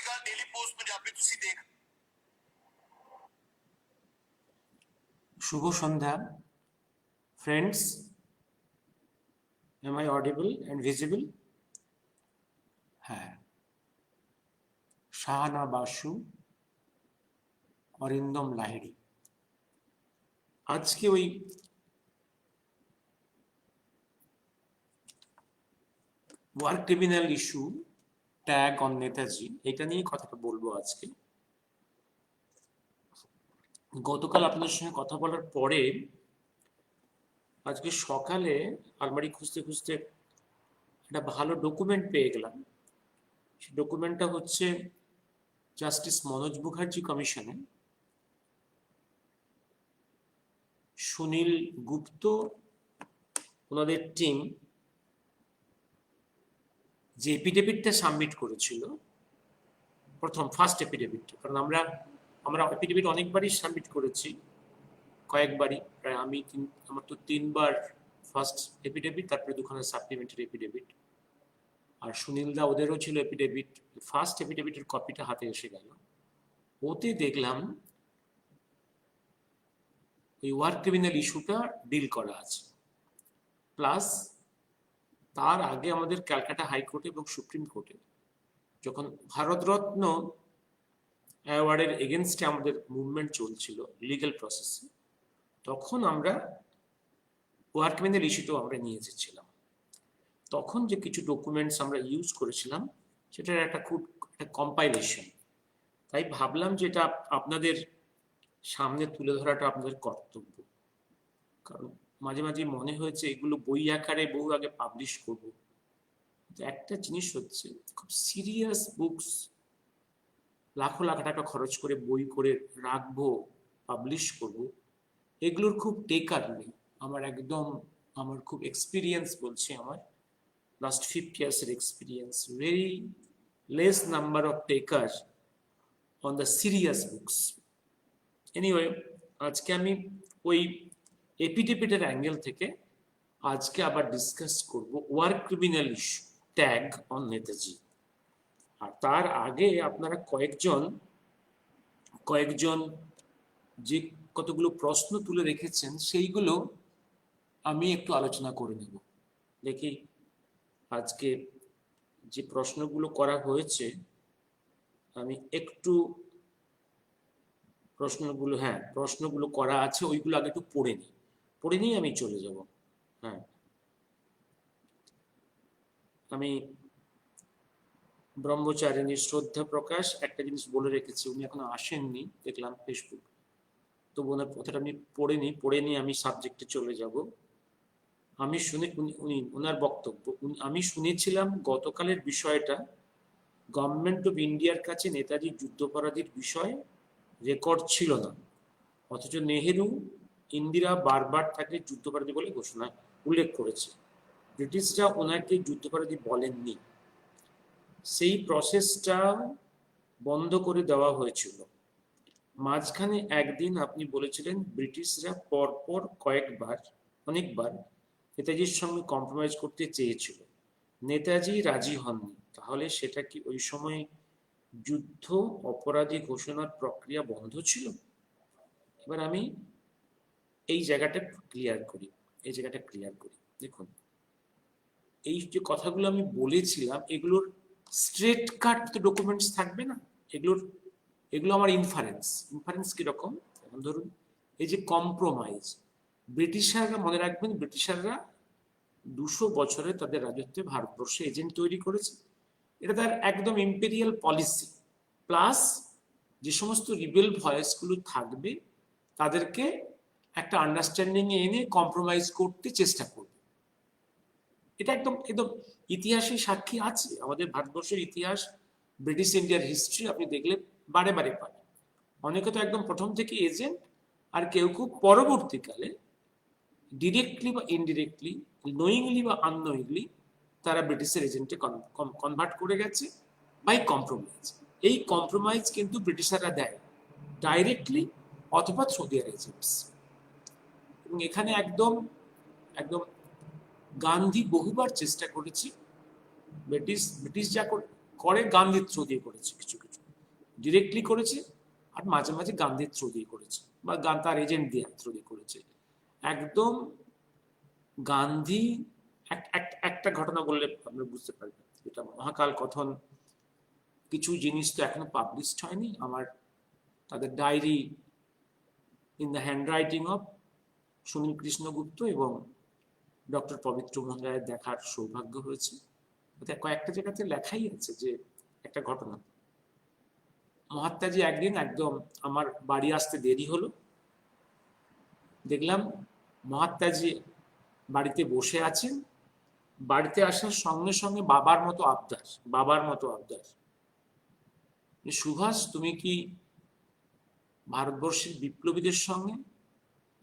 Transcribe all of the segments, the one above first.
का daily post Punjabi तुसी देख। शुभ संध्या friends, am I audible and visible? হ্যাঁ, শাহানা বাসু, অরিন্দম লাহিড়ী। আজকে ওই war criminal issue tag on Netaji, এটা নিয়ে কথাটা বলবো আজকে। গতকাল আপনাদের সঙ্গে কথা বলার পরে আজকে সকালে আলমারি খুঁজতে খুঁজতে একটা ভালো ডকুমেন্ট পেয়ে গেলাম। সেই ডকুমেন্টটা হচ্ছে জাস্টিস মনোজ মুখার্জি কমিশনে সুনীল গুপ্ত ওনাদের টিম যে এপিডেভিটটা সাবমিট করেছিল, প্রথম ফার্স্ট এপিডেভিট, কারণ আমরা এপিডেভিট অনেকবারই সাবমিট করেছি, কয়েকবারই, প্রায় আমার তো 3বার ফার্স্ট এপিডেভিট, তারপরে 2খানা সাপ্লিমেন্টারি এপিডেভিট। আর সুনীলদা ওদেরও ছিল এপিডেভিট। ফার্স্ট এপিডেভিটের কপিটা হাতে এসে গেল, ওতে দেখলাম ওই ওয়ার ক্রিমিনাল ইস্যুটা ডিল করা আছে। প্লাস তার আগে আমাদের ক্যালকাটা হাইকোর্টে এবং সুপ্রিম কোর্টে যখন ভারতরত্ন অ্যাওয়ার্ডের এগেনস্টে আমাদের মুভমেন্ট চলছিল লিগ্যাল প্রসেসে, তখন আমরা ওয়ার ক্রিমিনাল ইস্যুটাও আমরা নিয়ে এসেছিলাম। তখন যে কিছু ডকুমেন্টস আমরা ইউজ করেছিলাম সেটার একটা কম্পাইলেশন। তাই ভাবলাম যে এটা আপনাদের সামনে তুলে ধরাটা আপনাদের কর্তব্য, কারণ মাঝে মাঝে মনে হয়েছে এগুলো বই আকারে বহু আগে পাবলিশ করব। একটা জিনিস হচ্ছে, খুব সিরিয়াস বুকস লাখ লাখ টাকা খরচ করে বই করে রাখবো, পাবলিশ করব, এগুলোর খুব টেকার নেই। আমার খুব এক্সপিরিয়েন্স বলছি, আমার লাস্ট 50 years এর experience, very less number of taker on the serious books. Anyway, আজকে আমি ওই এপিডেভিটের অ্যাঙ্গেল থেকে আজকে আবার ডিসকাস করব war criminal issue tag on Netaji. আর তার আগে আপনারা কয়েকজন যে কতগুলো প্রশ্ন তুলে রেখেছেন সেইগুলো আমি একটু আলোচনা করে নেব। দেখি আজকে যে প্রশ্নগুলো করা হয়েছে, আমি একটু প্রশ্নগুলো করা আছে ওইগুলো আগে একটু পড়ে নিয়ে আমি চলে যাব। হ্যাঁ, আমি ব্রহ্মচারিণীর শ্রদ্ধা প্রকাশ একটা জিনিস বলে রেখেছি, উনি এখনো আসেননি দেখলাম ফেসবুক, তো ওনার কথাটা আমি পড়ে নিয়ে আমি সাবজেক্টে চলে যাব। ওনার বক্তব্য, আমি শুনেছিলাম গতকালের বিষয়টা গভর্নমেন্ট অফ ইন্ডিয়ার কাছে নেতাজি যুদ্ধাপরাধীর বিষয়ে রেকর্ড ছিল না, অথচ নেহেরু ইন্দিরা বারবার তাকে যুদ্ধাপরাধী বলে উল্লেখ করেছে। ব্রিটিশরা ওনাকে যুদ্ধাপরাধী বলেননি। সেই প্রসেসটা বন্ধ করে দেওয়া হয়েছিল। মাঝখানে একদিন আপনি বলেছিলেন ব্রিটিশরা পরপর অনেকবার নেতাজির সঙ্গে কম্প্রোমাইজ করতে চেয়েছিল, নেতাজি রাজি হননি। তাহলে সেটা কি ওই সময় যুদ্ধ অপরাধী ঘোষণার প্রক্রিয়া বন্ধ ছিল? এবার আমি এই জায়গাটা ক্লিয়ার করি। দেখুন, এই যে কথাগুলো আমি বলেছিলাম এগুলোর স্ট্রেট কাট ডকুমেন্টস থাকবে না, এগুলো আমার ইনফারেন্স কিরকম? ধরুন এই যে কম্প্রোমাইজ, ব্রিটিশাররা, মনে রাখবেন, ব্রিটিশাররা 200 বছরে তাদের রাজত্বে ভারতবর্ষে এজেন্ট তৈরি করেছে। এটা তার একদম ইম্পেরিয়াল পলিসি। প্লাস যে সমস্ত রিবেল ভয়েসগুলো থাকবে তাদেরকে একটা আন্ডারস্ট্যান্ডিং এ এনে কম্প্রোমাইজ করতে চেষ্টা করবে। এটা একদম ইতিহাসে সাক্ষী আছে, আমাদের ভারতবর্ষের ইতিহাস, ব্রিটিশ ইন্ডিয়ার হিস্ট্রি আপনি দেখলে বারে বারে পাবেন। অনেকে তো একদম প্রথম থেকে এজেন্ট, আর কেউ পরবর্তীকালে ডিরেক্টলি বা ইনডিরেক্টলি, নোয়িংলি বা আননোয়িংলি তারা ব্রিটিশের এজেন্টে কনভার্ট করে গেছে বাই কম্প্রোমাইজ। এই কম্প্রোমাইজ কিন্তু ব্রিটিশাররা দেয় ডাইরেক্টলি অথবা থ্রু দেয়ার এজেন্টস। এবং এখানে একদম গান্ধী বহুবার চেষ্টা করেছি, ব্রিটিশ যা করে গান্ধীর থ্রু দিয়ে করেছে, কিছু কিছু ডিরেক্টলি করেছে, আর মাঝে মাঝে গান্ধীর থ্রু দিয়ে করেছে বা তার এজেন্ট দিয়ে থ্রু দিয়ে করেছে। একদম গান্ধী একটা ঘটনা বললে আপনি বুঝতে পারবেন, এটা মহাকাল কথন। কিছু জিনিস তো এখনো পাবলিশড হয়নি আমার, তাদের diary in the handwriting of Sunil Krishna Gupta এবং ডক্টর পবিত্র মোহন রায়ের দেখার সৌভাগ্য হয়েছে। কয়েকটা জায়গাতে লেখাই আছে যে একটা ঘটনা, মহাত্মাজি একদিন একদম আমার বাড়ি আসতে দেরি হলো, দেখলাম মহাত্মাজি বাড়িতে বসে আছেন, বাড়িতে আসার সঙ্গে সঙ্গে বাবার মতো আবদার, সুভাষ তুমি কি ভারতবর্ষের বিপ্লবীদের সঙ্গে,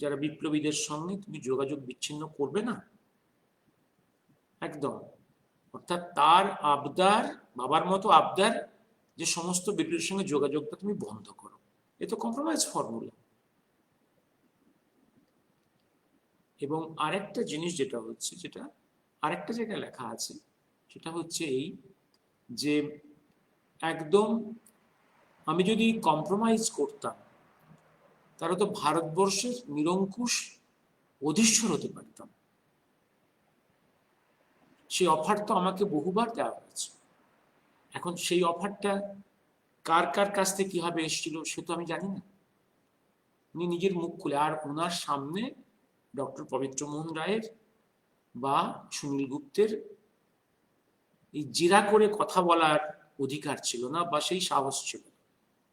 যারা বিপ্লবীদের সঙ্গে তুমি যোগাযোগ বিচ্ছিন্ন করবে না? একদম, অর্থাৎ তার আবদার, বাবার মতো আবদার, যে সমস্ত বিপ্লবীদের সঙ্গে যোগাযোগটা তুমি বন্ধ করো। এ তো কম্প্রোমাইজ ফর্মুলা। এবং আরেকটা জিনিস যেটা হচ্ছে, যেটা আরেকটা জায়গায় লেখা আছে, সেটা হচ্ছে এই যে একদম আমি যদি কম্প্রোমাইজ করতাম তাহলে তো ভারতবর্ষের নিরঙ্কুশ অধীশ্বর হতে পারতাম। সেই অফার তো আমাকে বহুবার দেওয়া হয়েছে। এখন সেই অফারটা কার কার কাছ থেকে কিভাবে এসেছিল সে তো আমি জানি না। উনি নিজের মুখ খুলে, আর ওনার সামনে ডক্টর পবিত্র মোহন রায়ের বা সুনীল গুপ্তের এই জিরা করে কথা বলার অধিকার ছিল না বা সেই সাহস ছিল না।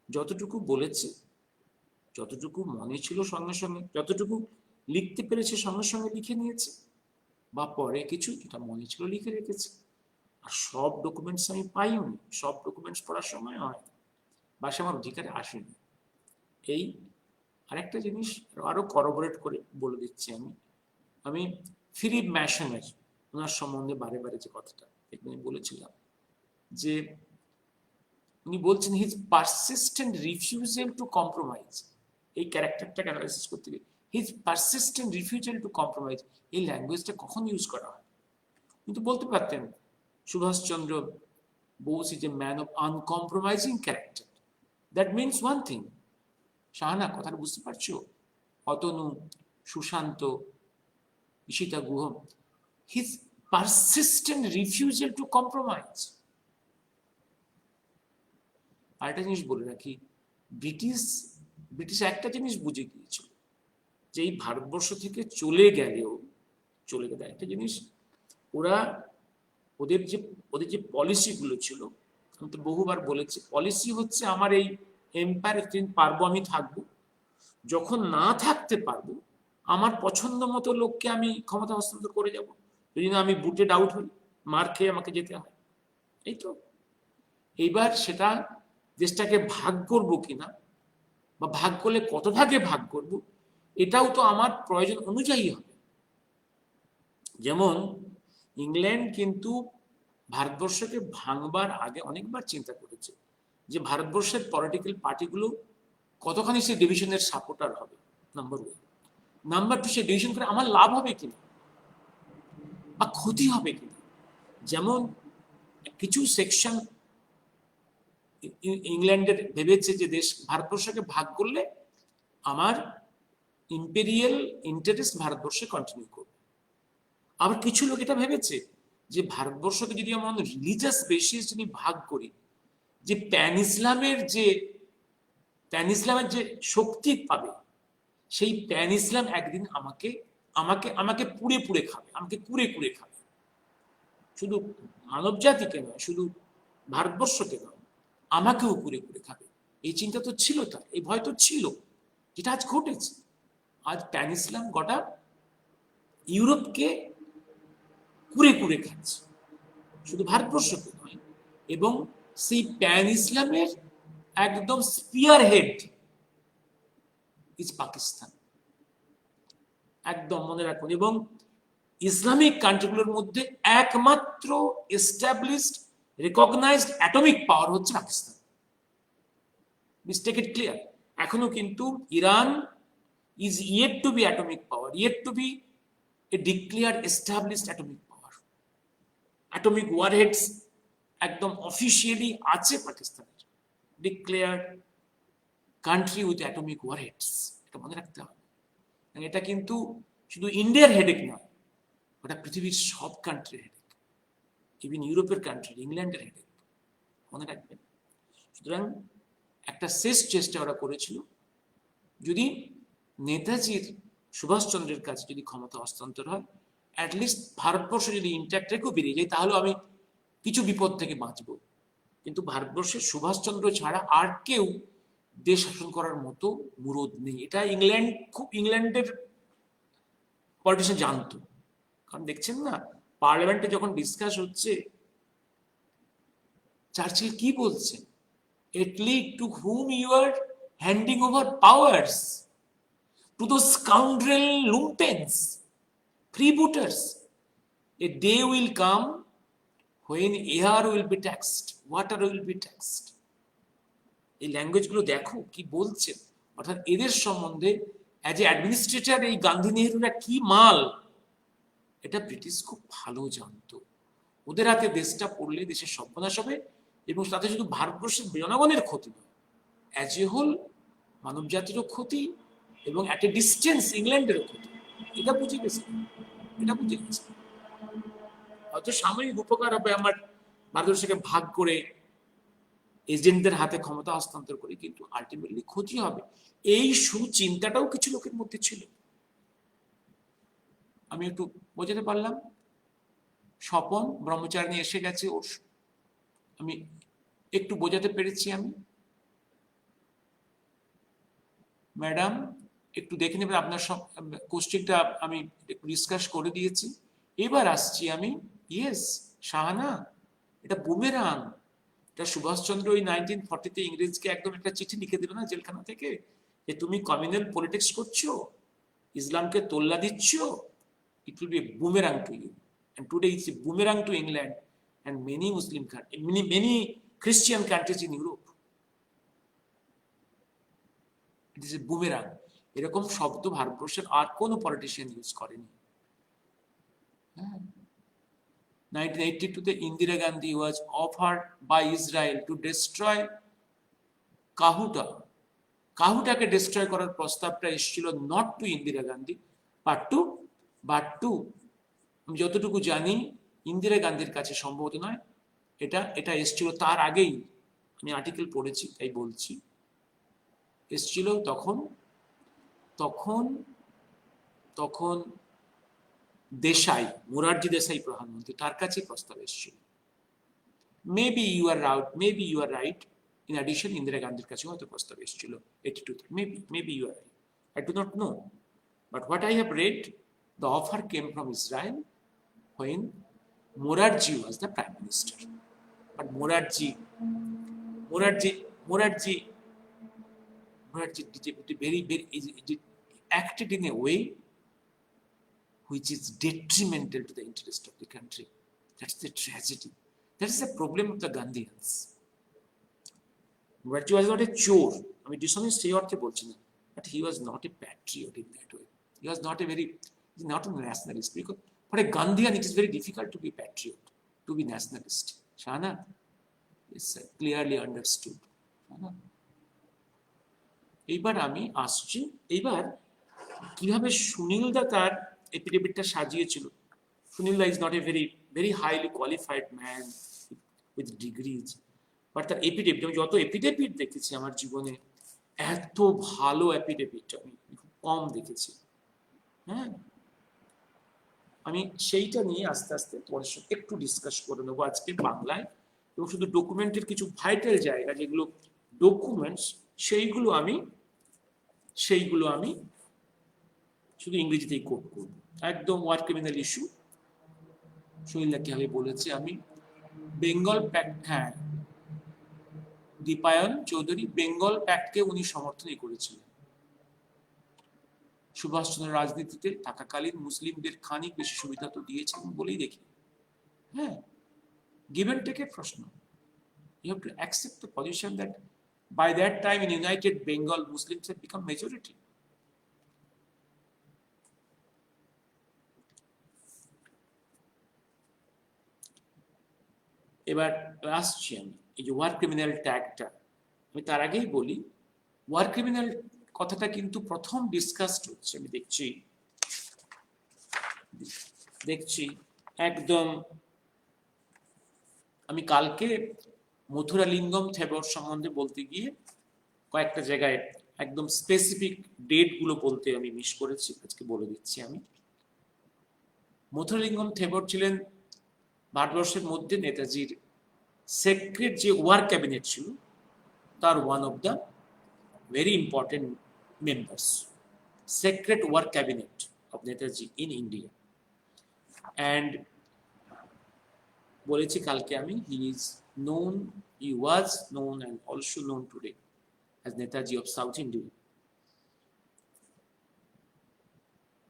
যতটুকু বলেছে, যতটুকু মনে ছিল সঙ্গে সঙ্গে, যতটুকু লিখতে পেরেছে সঙ্গে সঙ্গে লিখে নিয়েছে, বা পরে কিছু যেটা মনে ছিল লিখে রেখেছে। আর সব ডকুমেন্টস আমি পাইও নি, সব ডকুমেন্টস পড়ার সময় হয়, বা সে আমার অধিকারে আসেনি। এই আরেকটা জিনিস আরো করবোরেট করে বলে দিচ্ছি আমি ফিলিপ ম্যাশনের ওনার সম্বন্ধে বারে বারে যে কথাটা এখানে বলেছিলাম, যে উনি বলছেন his persistent refusal to compromise. এই ক্যারেক্টারটাকে অ্যানালাইসিস করতে গিয়ে his persistent refusal to compromise, এই ল্যাঙ্গুয়েজটা কখন ইউজ করা হয়? কিন্তু বলতে পারতেন Subhash Chandra Bose is a man of uncompromising character. That means one thing. Shahana, কথাটা বুঝতে পারছো? Atanu, Sushanta, Ishita Guha, his persistent refusal to compromise. আরেকটা জিনিস বলে রাখি, ব্রিটিশ একটা জিনিস বুঝে গিয়েছিল, যে এই ভারতবর্ষ থেকে চলে গেলে একটা জিনিস, ওদের যে পলিসিগুলো ছিল, আমি তো বহুবার বলেছি, পলিসি হচ্ছে আমার এই এম্পায়ার পারবো আমি থাকবো, যখন না থাকতে পারবো আমার পছন্দ মতো লোককে আমি ক্ষমতা হস্তান্তর করে যাব, যদি না আমি বুটে ডাউট হই, মার খেয়ে আমাকে যেতে হয়। এই তো, এইবার সেটা দেশটাকে ভাগ করবো কিনা, বা ভাগ করলে কত ভাগে ভাগ করব, এটাও তো আমার প্রয়োজন অনুযায়ী হবে। যেমন ইংল্যান্ড কিন্তু ভারতবর্ষকে ভাঙবার আগে অনেকবার চিন্তা করেছে যে ভারতবর্ষের পলিটিক্যাল পার্টিগুলো কতখানি সেই ডিভিশনের সাপোর্টার হবে, নাম্বার ওয়ান। নাম্বার টু, সেই ডিভিশন করে আমার লাভ হবে কিনা বা ক্ষতি হবে কিনা। যেমন কিছু সেকশন ইংল্যান্ডের ভেবেছে যে ভারতবর্ষকে ভাগ করলে আমার ইম্পেরিয়াল ইন্টারেস্ট ভারতবর্ষে কন্টিনিউ করবে। আবার কিছু লোক এটা ভেবেছে যে ভারতবর্ষকে যদি আমরা রিলিজিয়াস বেসিস যদি ভাগ করি, যে প্যান ইসলামের যে শক্তি পাবে, সেই প্যান ইসলাম একদিন আমাকে পুড়ে পুড়ে খাবে, আমাকে কুড়ে কুড়ে খাবে। শুধু মানব জাতিকে নয়, শুধু ভারতবর্ষকে নয়, আমাকেও কুড়ে কুড়ে খাবে। এই চিন্তা তো ছিল, তার এই ভয় তো ছিল, যেটা আজ ঘটেছে। আজ প্যান ইসলাম গোটা ইউরোপকে কুড়ে কুড়ে খাচ্ছে, শুধু ভারতবর্ষকে নয়। এবং সেই প্যান ইসলামের একদম স্পিয়ার হেড ইজ পাকিস্তান, একদম মনে রাখুন। এবং ইসলামিক কান্ট্রিগুলোর মধ্যে একমাত্র এস্টাবলিশড রিকগনাইজড অ্যাটমিক পাওয়ার হচ্ছে পাকিস্তান। Mistake it clear. এখনো কিন্তু Iran is yet to be atomic power, yet to be a declared established atomic power. Atomic warheads একদম অফিসিয়ালি আছে পাকিস্তানের, ডিক্লেয়ার্ড কান্ট্রি উইথ অ্যাটমিক ওয়ারেটস। এটা মনে রাখতে হবে। এটা কিন্তু শুধু ইন্ডিয়ার হেডেক নয়, ওটা পৃথিবীর সব কান্ট্রির হেডেক, ইভেন ইউরোপের কান্ট্রি, ইংল্যান্ডের হেডেক, মনে রাখবেন। সুতরাং একটা শেষ চেষ্টা ওরা করেছিল, যদি নেতাজির সুভাষচন্দ্রের কাছে যদি ক্ষমতা হস্তান্তর হয়, অ্যাটলিস্ট ভারতবর্ষ যদি ইন্ট্যাক্ট রেখেও বেরিয়ে যায়, তাহলে আমি কিছু বিপদ থেকে বাঁচব। কিন্তু ভারতবর্ষের সুভাষচন্দ্র ছাড়া আর কেউ দেশ শাসন করার মতো মুরদ নেই। এটা ইংল্যান্ডের পলিটিশিয়ান জানতো। কারণ দেখছেন না, পার্লামেন্টে যখন ডিসকাস হচ্ছে, চার্চিল কি বলছে, Italy to whom you are handing over powers, to those scoundrel lumpens, freebooters. A day will come when air will be taxed, water will be taxed. এই ল্যাঙ্গুয়েজগুলো দেখো কি বলছে। অর্থাৎ এদের সম্বন্ধে অ্যাজ এ অ্যাডমিনিস্ট্রেটর এই গান্ধী নেহরুরা কি মাল, এটা ব্রিটিশ খুব ভালো জানতো। ওদের হাতে দেশটা পড়লে দেশের সর্বনাশ হবে, এবং তাতে শুধু ভারতবর্ষের জনগণের ক্ষতি নয়, অ্যাজ এ হোল মানব জাতিরও ক্ষতি, এবং অ্যাট এ ডিস্টেন্স ইংল্যান্ডেরও ক্ষতি। এটা বুঝে গেছে, এটা বুঝে গেছে। হয়তো সাময়িক উপকার হবে আমার ভারতবর্ষকে ভাগ করে এজেন্টদের হাতে ক্ষমতা হস্তান্তর করে, কিন্তু আলটিমেটলি ক্ষতি হবে। এই সুচিন্তাটাও কিছু লোকের মধ্যে ছিল। আমি একটু বোঝাতে পারলাম। স্বপন ব্রহ্মচারিণী এসে গেছে, ওর আমি একটু বোঝাতে পেরেছি। আমি ম্যাডাম একটু দেখে নেবেন, আপনার সব কোশ্চেনটা আমি একটু ডিসকাস করে দিয়েছি। এবার আসছি আমি। ইয়েস শাহানা, এটা বুমেরাং। এটা সুভাষচন্দ্র ওই 1940-তে ইংরেজকে একদম একটা চিঠি লিখে দিল না জেলখানা থেকে, যে তুমি কমিউনাল পলিটিক্স করছো, ইসলামকে তোল্লা দিচ্ছ, it will be a boomerang to you. And today it's a boomerang to England and many Muslim countries, many Christian countries in Europe. It is a boomerang. এরকম শব্দ ভারতবর্ষের আর কোনো পলিটিশিয়ান ইউজ করেনি। 1982-তে Indira Gandhi was offered by Israel to destroy Kahuta. কাহুটাকে destroy করার প্রস্তাবটা এসেছিল not to Indira Gandhi but to আমি যতটুকু জানি ইন্দিরা গান্ধীর কাছে সম্ভবত নয়, এটা এসেছিল তার আগেই। আমি আর্টিকেল পড়েছি তাই বলছি। এসেছিল তখন তখন তখন দেশাই, মোরারজি দেশাই প্রধানমন্ত্রী, তার কাছে প্রস্তাব এসেছিল। Maybe you are right. In addition Indira গান্ধীর কাছে হয়তো প্রস্তাব এসেছিল 82-তে। Maybe you are right, I do not know. But what I have read, the offer came from Israel when Morarji was the prime minister. But Morarji acted in a way which is detrimental to the interest of the country. That's the tragedy. That is the problem of the Gandhians. Morarji was not a chore. আমি dishonest সেই অর্থে বলছি না, but he was not a patriot in that way. He was not a nationalist. Because for a Gandhian, it is very difficult to be a patriot, to be nationalist. Shana is clearly understood. এইবার আমি আসছি, এইবার কিভাবে সুনীলদা তার এপিডেভিটটা সাজিয়েছিল। সুনীলদা is not a very highly qualified man with degrees, but তার এপিডেভিট, আমি যত এপিডেভিট দেখেছি আমার জীবনে, এত ভালো এপিডেভিট আমি খুব কম দেখেছি। হ্যাঁ, আমি সেইটা নিয়ে আস্তে আস্তে তোমাদের সঙ্গে একটু ডিসকাস করে নেবো আজকে বাংলায়, এবং শুধু ডকুমেন্টের কিছু ভাইটাল জায়গা যেগুলো ডকুমেন্টস, সেইগুলো আমি শুধু ইংরেজিতেই কোট করবো। একদম ওয়ার ক্রিমিনাল ইস্যু সুনীলদা কিভাবে বলেছে। আমি বেঙ্গল প্যাক্ট, হ্যাঁ দীপায়ন চৌধুরী, বেঙ্গল প্যাক্টকে উনি সমর্থনই করেছিলেন। সুভাষচন্দ্র রাজনীতিতে থাকাকালীন মুসলিমদের খানিক বেশি সুবিধা তো দিয়েছেন বলেই দেখি। হ্যাঁ, give and take প্রশ্ন। You have to accept the position that by that time in United Bengal, Muslims had become majority. এবার আসছি আমি এই যে ওয়ার ক্রিমিনাল ট্যাগটা, আমি তার আগেই বলি ওয়ার ক্রিমিনাল কথাটা কিন্তু প্রথম ডিসকাসড হচ্ছে, আমি দেখছি একদম, আমি কালকে মথুরালিঙ্গম থেবর সম্বন্ধে বলতে গিয়ে কয়েকটা জায়গায় একদম স্পেসিফিক ডেটগুলো বলতে আমি মিস করেছি, আজকে বলে দিচ্ছি আমি। মথুরালিঙ্গম থেবর ছিলেন ভারতবর্ষের মধ্যে নেতাজির সেক্রেট যে ওয়ার ক্যাবিনেট ছিল তার one of the very important members, secret war cabinet of Netaji in India. And বলেছি কালকে আমি, he was known and also known today as Netaji of south India.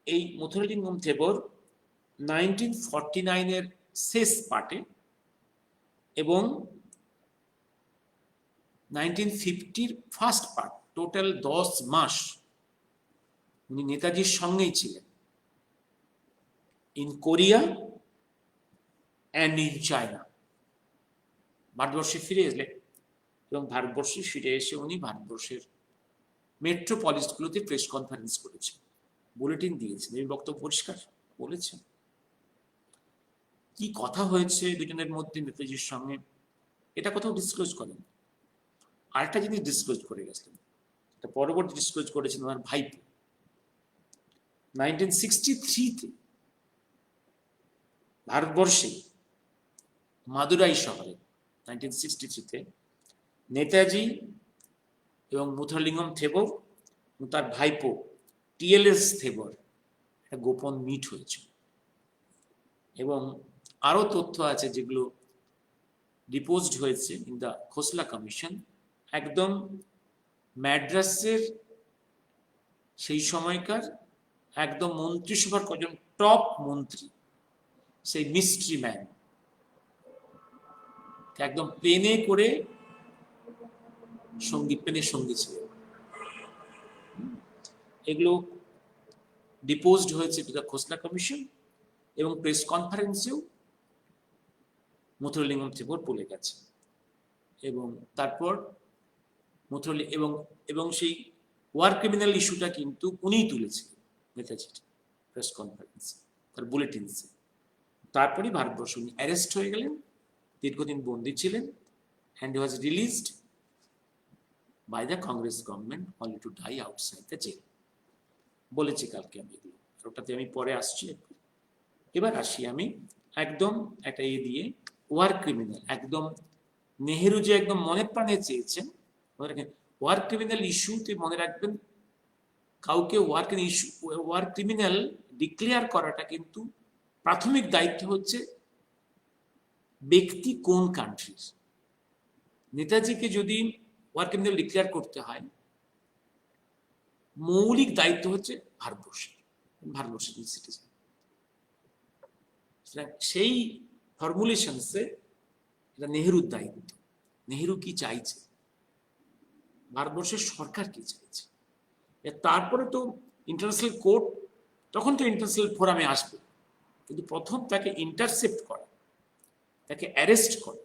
এই মথুরালিঙ্গম থেবর 1949 এর শেষ পার্টে এবং 1950 ফার্স্ট পার্ট, টোটাল 10 মাস উনি নেতাজির সঙ্গেই ছিলেন in Korea and in China. ভারতবর্ষে ফিরে এলেন এবং ভারতবর্ষে ফিরে এসে উনি ভারতবর্ষের মেট্রোপলিসগুলোতে প্রেস কনফারেন্স করেছেন, বুলেটিন দিয়েছেন, এই বক্তব্য পরিষ্কার বলেছেন কি কথা হয়েছে দুজনের মধ্যে নেতাজির সঙ্গে, এটা কোথাও ডিসক্লোজ করেন। আরেকটা জিনিস ডিসক্লোজ করে গেছিলেন, এটা পরবর্তী ডিসক্লোজ করেছেন ওনার ভাইপো 1963-তে ভারতবর্ষে মাদুরাই শহরে 1963-তে নেতাজি এবং মথুরালিঙ্গম থেবর এবং তার ভাইপো টিএলএস থেবর একটা গোপন মিট হয়েছিল। এবং আরো তথ্য আছে যেগুলো ডিপোজড হয়েছে ইন দ্য খোসলা কমিশন। একদম ম্যাড্রাসের সেই সময়কার একদম মন্ত্রিসভার কজন টপ মন্ত্রী, সেই মিস্ট্রি ম্যান একদম প্লেনে করে প্লেনের সঙ্গী ছিল, এগুলো ডিপোজড হয়েছে টু দ্য খোসলা কমিশন এবং প্রেস কনফারেন্সেও মথুরালিঙ্গম থেবর বলে গেছে। এবং তারপর এবং সেই ওয়ার ক্রিমিনাল ইস্যুটা কিন্তু উনিই তুলেছিলেন নেতাজির প্রেস কনফারেন্সে, তার বুলেটিনসে। তারপরে ভারতবর্ষ উনি অ্যারেস্ট হয়ে গেলেন, দীর্ঘদিন বন্দী ছিলেন, and he was released by the Congress government only to die outside the jail. বলেছি কালকে আমি এগুলো, ওটাতে আমি পরে আসছি। এবার আসি আমি একদম একটা দিয়ে ওয়ার ক্রিমিনাল, একদম নেহেরু যে একদম মনে প্রাণে চেয়েছেন ওয়ার ক্রিমিনাল ইস্যুতে, মনে রাখবেন কাউকে ওয়ার ক্রিমিনাল ডিক্লেয়ার করাটা কিন্তু প্রাথমিক দায়িত্ব হচ্ছে ব্যক্তি কোন কান্ট্রির। নেতাজিকে যদি ওয়ার ক্রিমিনাল ডিক্লেয়ার করতে হয়, মৌলিক দায়িত্ব হচ্ছে ভারতবর্ষের সিটিজেন। সেই ফর্মুলেশনসে এটা নেহেরুর দায়িত্ব। নেহেরু কি চাইছে, ভারতবর্ষের সরকার কি চাইছে, তারপরে তো ইন্টারন্যাশনাল কোর্ট, তখন তো ইন্টারন্যাশনাল ফোরামে আসবে, কিন্তু প্রথম তাকে ইন্টারসেপ্ট করা, তাকে অ্যারেস্ট করা,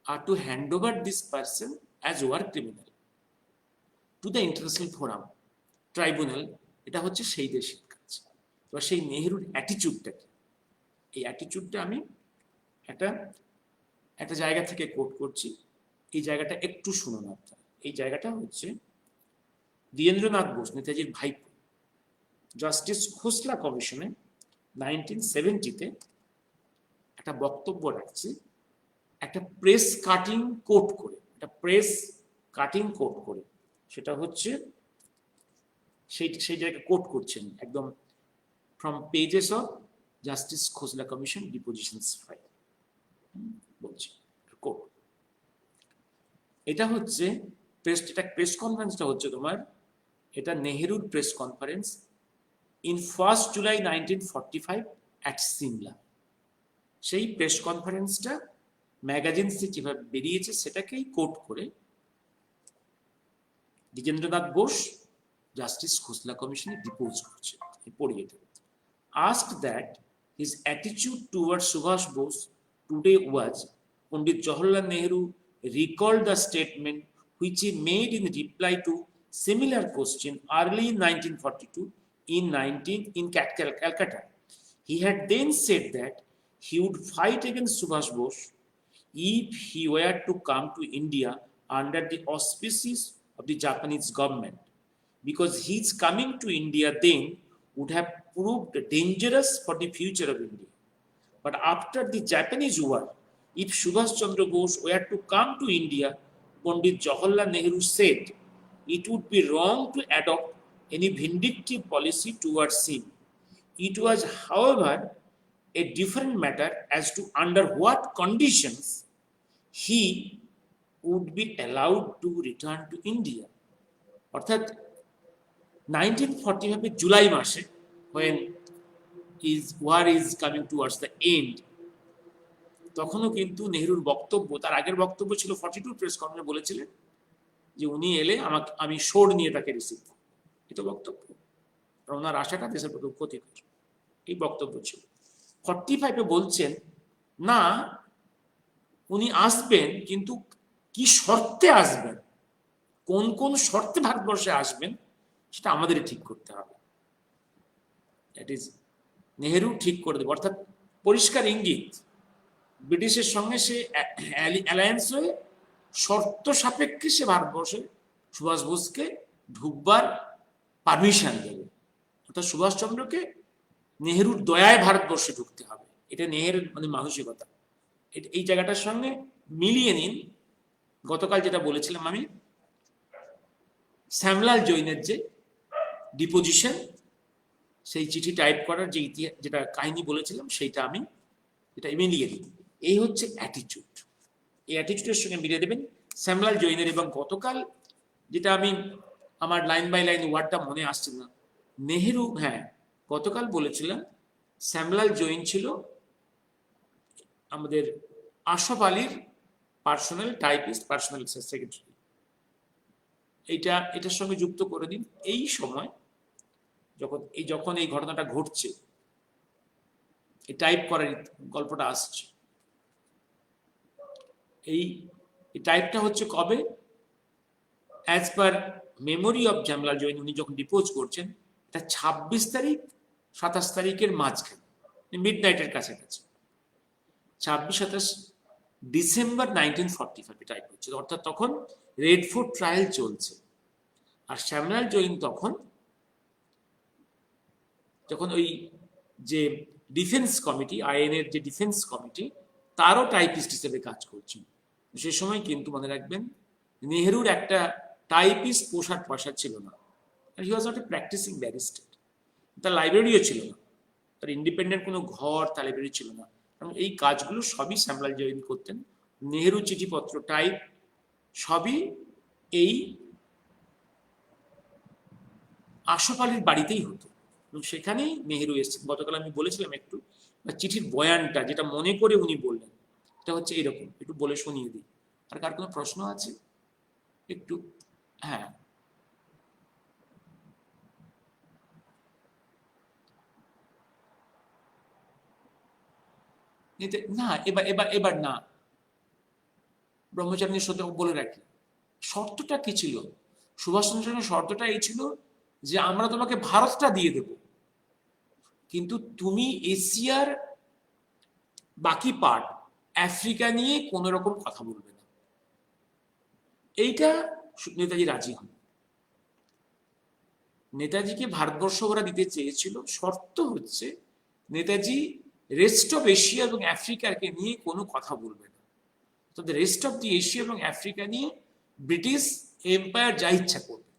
আর to hand over this person as war criminal to the international forum tribunal, এটা হচ্ছে সেই দেশের কাজ। এবার সেই নেহেরুর অ্যাটিচিউডটা কি, এই অ্যাটিচিউডটা আমি একটা জায়গা থেকে কোট করছি, এই জায়গাটা একটু শুনুন আপনারা। এই জায়গাটা হচ্ছে দ্বিজেন্দ্রনাথ বোস, নেতাজির ভাইপো, জাস্টিস খোসলা কমিশনে 1970-তে একটা বক্তব্য রাখছে, একটা প্রেস কাটিং কোট করে, সেটা হচ্ছে সেই জায়গায় কোট করছেন একদম from pages of justice Khosla commission depositions file, বলছি কোট। এটা হচ্ছে প্রেস কনফারেন্সটা হচ্ছে তোমার, এটা নেহেরুর press conference in 1 July 1945 at Simla. সেই প্রেস কনফারেন্সটা ম্যাগাজিনসে যেভাবে বেরিয়েছে সেটাকেই কোট করে দ্বিজেন্দ্রনাথ বোস জাস্টিস খোসলা কমিশনে ডিপোজ করছে, পড়িয়ে দেবে। Asked that his attitude towards Subhash Bose today was Pandit Jawaharlal Nehru recalled the statement which he made in reply to similar question early in 1942 in Calcutta. He had then said that he would fight against Subhash Bose if he were to come to India under the auspices of the Japanese government, because his coming to India then would have proved dangerous for the future of India. But after the Japanese war, if Subhash Chandra Bose were to come to India, Pandit Jawaharlal Nehru said it would be wrong to adopt any vindictive policy towards him. It was, however, a different matter as to under what conditions he would be allowed to return to India. অর্থাৎ 1945 জুলাই মাসে when war is coming towards the end, তখনও কিন্তু নেহরুর বক্তব্য, তার আগের বক্তব্য ছিল 42 press কনফারেন্সে বলেছিলেন যে উনি এলে আমি সোর্ড নিয়ে তাকে রিসিভ করব। এটা বক্তব্য, ওনার আশাটা দেশের প্রতি ক্ষতিকর, এই বক্তব্য ছিল। 45-এ বলছেন না, উনি আসবেন, কিন্তু কি শর্তে আসবেন, কোন কোন শর্তে ভারতবর্ষে আসবেন সেটা আমাদেরই ঠিক করতে হবে। দ্যাট ইজ নেহেরু ঠিক করে দেবে, অর্থাৎ পরিষ্কার ইঙ্গিত ব্রিটিশের সঙ্গে সে অ্যালায়েন্স হয়ে শর্ত সাপেক্ষে সে ভারতবর্ষে সুভাষ বোসকে ঢুকবার পারমিশন দেবে। অর্থাৎ সুভাষচন্দ্রকে নেহেরুর দয়ায় ভারতবর্ষে ঢুকতে হবে, এটা নেহেরুর মানসিকতা। এই জায়গাটার সঙ্গে মিলিয়ে নিন গতকাল যেটা বলেছিলাম আমি, শ্যামলাল জৈনের যে ডিপোজিশন, সেই চিঠি টাইপ করার যে ইতিহাস, যেটা কাহিনী বলেছিলাম, সেইটা আমি এটা মিলিয়ে দিই। এই হচ্ছে অ্যাটিটিউড। এই অ্যাটিটিউডের সঙ্গে মিলিয়ে দেবেন শ্যামলাল জৈনের। এবং গতকাল যেটা আমি, আমার লাইন বাই লাইন ওয়ার্ডটা মনে আসছে না, নেহেরু, হ্যাঁ গতকাল বলেছিলাম শ্যামলাল জৈন ছিল আমাদের আশফ আলীর পার্সোনাল টাইপিস্ট, পার্সোনাল সেক্রেটারি। এটার সঙ্গে যুক্ত করে দিন। এই সময় যখন এই ঘটনাটা ঘটছে, এই টাইপ করার গল্পটা আসছে, এই টাইপটা হচ্ছে কবে, as per memory of Shyamlal Jain, উনি যখন ডিপোজ করছেন, এটা 26 তারিখ 27 তারিখের মাঝখানে, মিড নাইটের কাছাকাছি, 26-27 ডিসেম্বর 1945 টাইপ হচ্ছে। অর্থাৎ তখন রেড ফোর্ট ট্রায়াল চলছে। আর শ্যামলাল জৈন যখন ওই যে ডিফেন্স কমিটি, আইএনএর যে ডিফেন্স কমিটি, তারও টাইপিস্ট হিসেবে কাজ করছেন। সে সময় কিন্তু মনে রাখবেন, নেহেরুর একটা টাইপিস্ট পোশাক পয়সা ছিল না, he was not a practising barrister. তার লাইব্রেরিও ছিল না, তার ইন্ডিপেন্ডেন্ট কোনো ঘর, তার লাইব্রেরি ছিল না। এবং এই কাজগুলো সবই শ্যামলাল জৈন করতেন। নেহেরু চিঠিপত্র টাইপ সবই এই আশফ আলীর বাড়িতেই হতো, এবং সেখানেই নেহেরু এসেছেন। গতকাল আমি বলেছিলাম একটু চিঠির বয়ানটা, যেটা মনে করে উনি বললেন, এটা হচ্ছে এরকম, একটু বলে শুনিয়ে দিই। আর কার কোনো প্রশ্ন আছে একটু? হ্যাঁ, না এবার না, ব্রহ্মচারীর সাথে বলে রাখি, শর্তটা কি ছিল? সুভাষচন্দ্রের শর্তটা এই ছিল যে আমরা তোমাকে ভারতটা দিয়ে দেব, কিন্তু তুমি এশিয়ার বাকি পার্ট, আফ্রিকা নিয়ে কোন রকম কথা বলবে না। এইটা নেতাজি রাজি হন। নেতাজিকে ভারতবর্ষ ওরা দিতে চেয়েছিল, শর্ত হচ্ছে নেতাজি রেস্ট অফ এশিয়া এবং আফ্রিকাকে নিয়ে কোনো কথা বলবে না। তো রেস্ট অফ দি এশিয়া এবং আফ্রিকা নিয়ে ব্রিটিশ এম্পায়ার যা ইচ্ছা করবে,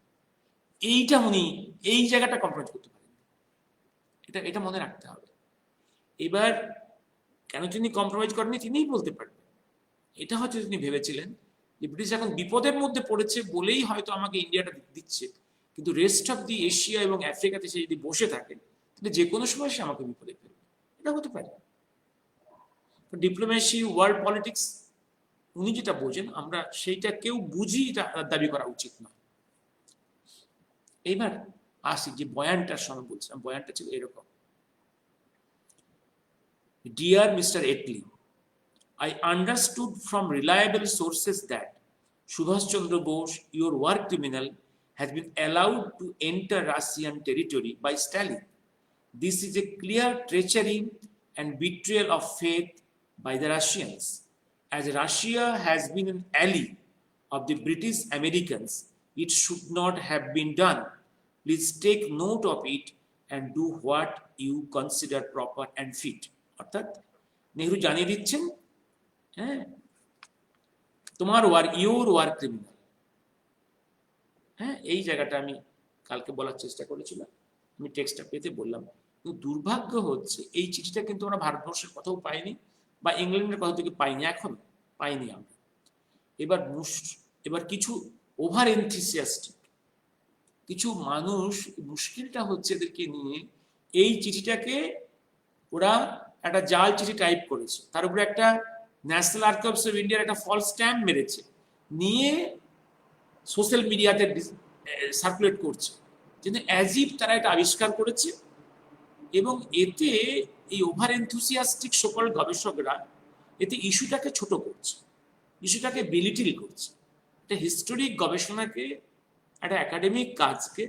এইটা উনি এই জায়গাটা কম্প্রোমাইজ করতে পারেন। এটা মনে রাখতে হবে। এবার কেন তিনি কম্প্রোমাইজ করেননি তিনিই বলতে পারবেন। এটা হয়তো তিনি ভেবেছিলেন যে ব্রিটিশ এখন বিপদের মধ্যে পড়েছে বলেই হয়তো আমাকে ইন্ডিয়াটা দিচ্ছে, কিন্তু রেস্ট অফ দি এশিয়া এবং আফ্রিকাতে সে যদি বসে থাকে, তাহলে যে কোনো সময় সে আমাকে বিপদে ফেলবে। এটা হতে পারে। ডিপ্লোমেসি, ওয়ার্ল্ড পলিটিক্স, উনি যেটা বোঝেন, আমরা সেইটা কেউ বুঝি, এটা দাবি করা উচিত নয়। এইবার আসি যে বয়ানটার সময় বলছিলাম, বয়ানটা ছিল এরকম: dear mister Attlee, I understood from reliable sources that Subhash Chandra Bose, your war criminal, has been allowed to enter Russian territory by Stalin. This is a clear treachery and betrayal of faith by the Russians. As Russia has been an ally of the British Americans, it should not have been done. Please take note of it and do what you consider proper and fit. অর্থাৎ নেহরু জানিয়ে দিচ্ছেন, হ্যাঁ, তোমার your war criminal. হ্যাঁ, এই জায়গাটা আমি কালকে বলার চেষ্টা করেছিলাম, আমি টেক্সটটা পেতে বললাম। কিন্তু দুর্ভাগ্য হচ্ছে এই চিঠিটা কিন্তু আমরা ভারতবর্ষের কথাও পাইনি বা ইংল্যান্ডের কথা থেকে পাইনি, এখন পাইনি আমরা। এবার কিছু ওভার এনথিসিয়াস্টিক কিছু মানুষ, মুশকিলটা হচ্ছে এদেরকে নিয়ে, এই চিঠিটাকে ওরা একটা জাল চিঠি টাইপ করেছে, তার উপরে একটা ন্যাশনাল আর্কাইভস অফ ইন্ডিয়ার একটা ফলস স্ট্যাম্প মেরেছে, নিয়ে সোশ্যাল মিডিয়াতে সার্কুলেট করছে, কিন্তু অ্যাজ ইফ তারা এটা আবিষ্কার করেছে। এবং এতে এই ওভার এনথুসিয়াস্টিক সকল গবেষকরা এতে ইস্যুটাকে ছোট করছে, ইস্যুটাকে বিলিটিল করছে। একটা হিস্টোরিক গবেষণাকে, একটা একাডেমিক কাজকে,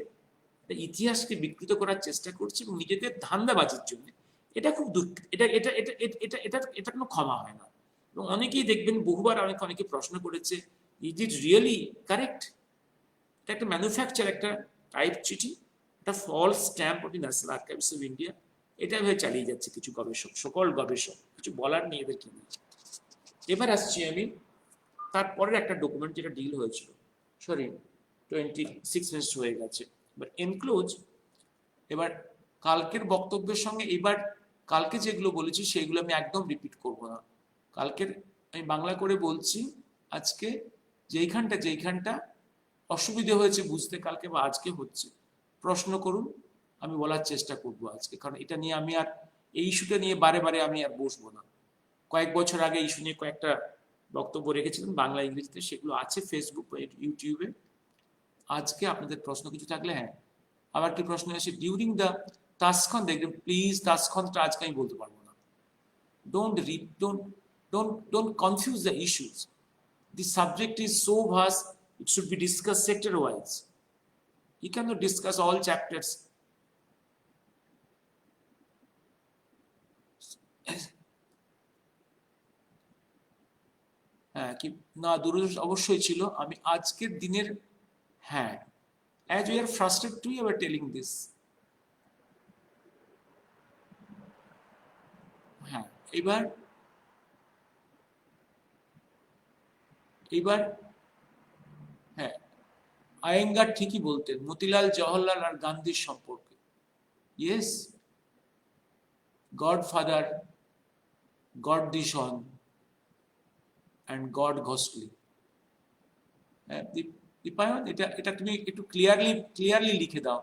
একটা ইতিহাসকে বিকৃত করার চেষ্টা করছে এবং নিজেদের ধান্দাবাজির জন্য। এটা খুব দুঃখ, এটা এটা এটা এটা এটা এটা কোনো ক্ষমা হয় না। এবং অনেকেই দেখবেন, বহুবার অনেকে প্রশ্ন করেছে, ইজ ইট রিয়েলি কারেক্ট? এটা একটা ম্যানুফ্যাকচার, একটা টাইপ চিঠি, একটা false stamp of the national archives of India. এটা ভাবে চালিয়ে যাচ্ছে কিছু গবেষক, সকল গবেষক, কিছু বলার নেই এদেরকে নিয়ে। এবার আসছি আমি তারপরের একটা ডকুমেন্ট যেটা ডিল হয়েছিল, সরি 26 মিনিটস হয়ে গেছে, এবার এনক্লোজ। এবার কালকের বক্তব্যের সঙ্গে এবার কালকে যেগুলো বলেছি সেগুলো আমি একদম রিপিট করব না। কালকের আমি বাংলা করে বলছি, আজকে যেইখানটা অসুবিধে হয়েছে বুঝতে কালকে বা আজকে হচ্ছে, প্রশ্ন করুন, আমি বলার চেষ্টা করব আজকে। কারণ এটা নিয়ে আমি আর, এই ইস্যুটা নিয়ে বারে বারে আমি আর বসবো না। কয়েক বছর আগে ইস্যু নিয়ে কয়েকটা বক্তব্য রেখেছিলাম বাংলা ইংরেজিতে, সেগুলো আছে ফেসবুক বা ইউটিউবে। আজকে আপনাদের প্রশ্ন কিছু থাকলে, হ্যাঁ, আবার কি প্রশ্ন আসে ডিউরিং দ্য তাসখন, দেখবেন প্লিজ তাসখনটা আজকে আমি বলতে পারবো না। Don't confuse the issues. The subject is so vast, it should be discussed sector wise. You cannot discuss all chapters. হ্যাঁ, কি না, দুরদর্শ অবশ্যই ছিল। আমি আজকের দিনের, হ্যাঁ, as we are frustrated too, you are telling this. হ্যাঁ, এবার হ্যাঁ, আয়েঙ্গার ঠিকই বলতেন মতিলাল, জওহরলাল আর গান্ধীর সম্পর্কে। Yes, godfather, god the son and god ঘোষলি। দীপায়ন, এটা তুমি একটু ক্লিয়ারলি লিখে দাও।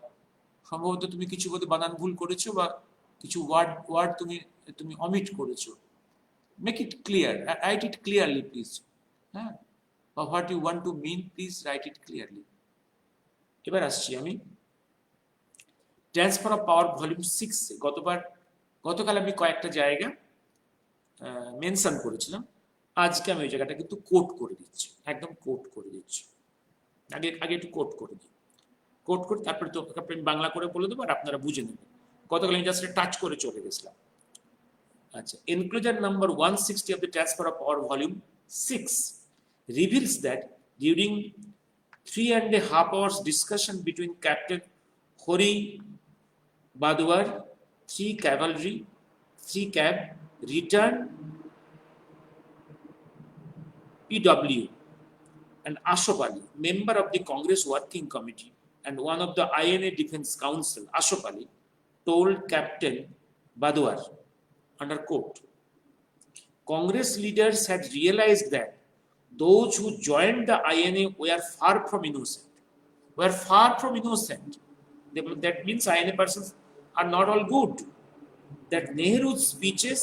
সম্ভবত তুমি কিছু বোধহয় বানান ভুল করেছো বা কিছু ওয়ার্ড তুমি অমিট করেছো। Make it clear, write it clearly please. হ্যাঁ, বা what you want to mean, please write it clearly. এবার আসছি আমি ট্রান্সফার অফ পাওয়ার ভলিউম 6। গতকাল আমি কয়েকটা জায়গা মেনশন করেছিলাম, আজকে আমি ওই জায়গাটা কিন্তু কোট করে দিচ্ছি, একদম কোট করে দিচ্ছি। আগে একটু কোট করে দিই, কোট করে তারপরে তো আমি বাংলা করে বলে দেবো আর আপনারা বুঝে নেবেন। গতকাল আমি জাস্ট টাচ করে চলে গেছিলাম। আচ্ছা, enclosure number 160 of the transfer of power volume 6 reveals that during 3.5 hours discussion between Captain Hori Badwar, 3 cavalry, 3 cab, returned PW, and Ashok Ali, member of the Congress Working Committee and one of the INA Defense Council, Ashok Ali, told Captain Badwar, under quote, Congress leaders had realized that those who joined the INA were far from innocent. That means INA persons are not all good. That Nehru's speeches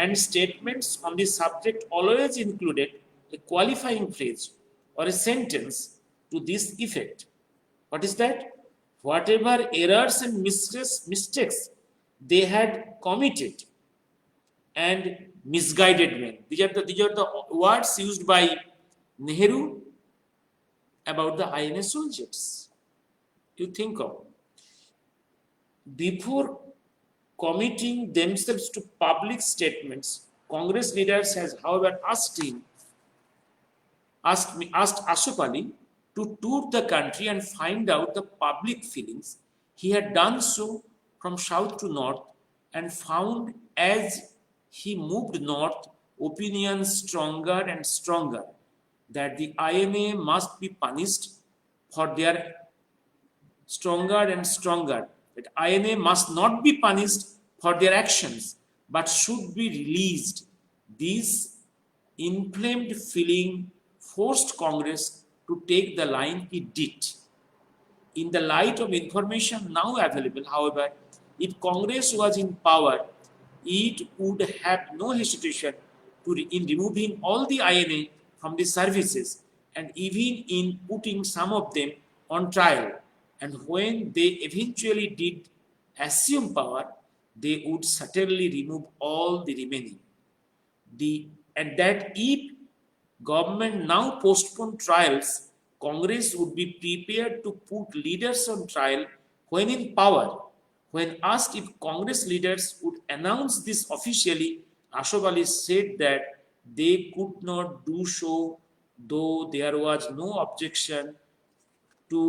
and statements on this subject always included a qualifying phrase or a sentence to this effect. What is that? Whatever errors and mistakes they had committed and misguided men. These are the words used by Nehru about the INA soldiers. You think of, before committing themselves to public statements, Congress leaders has, however, asked Ashok Ali to tour the country and find out the public feelings. He had done so from south to north and found as he moved north opinions stronger and stronger that the INA must be punished for their that INA must not be punished for their actions but should be released. This inflamed feeling forced Congress to take the line it did. In the light of information now available, however, if Congress was in power, it would have no hesitation in removing all the INA from the services and even in putting some of them on trial. And when they eventually did assume power, they would certainly remove all the remaining. And that if government now postpone trials, Congress would be prepared to put leaders on trial when in power. When asked if Congress leaders would announce this officially, Ashok Ali said that they could not do so, though there was no objection to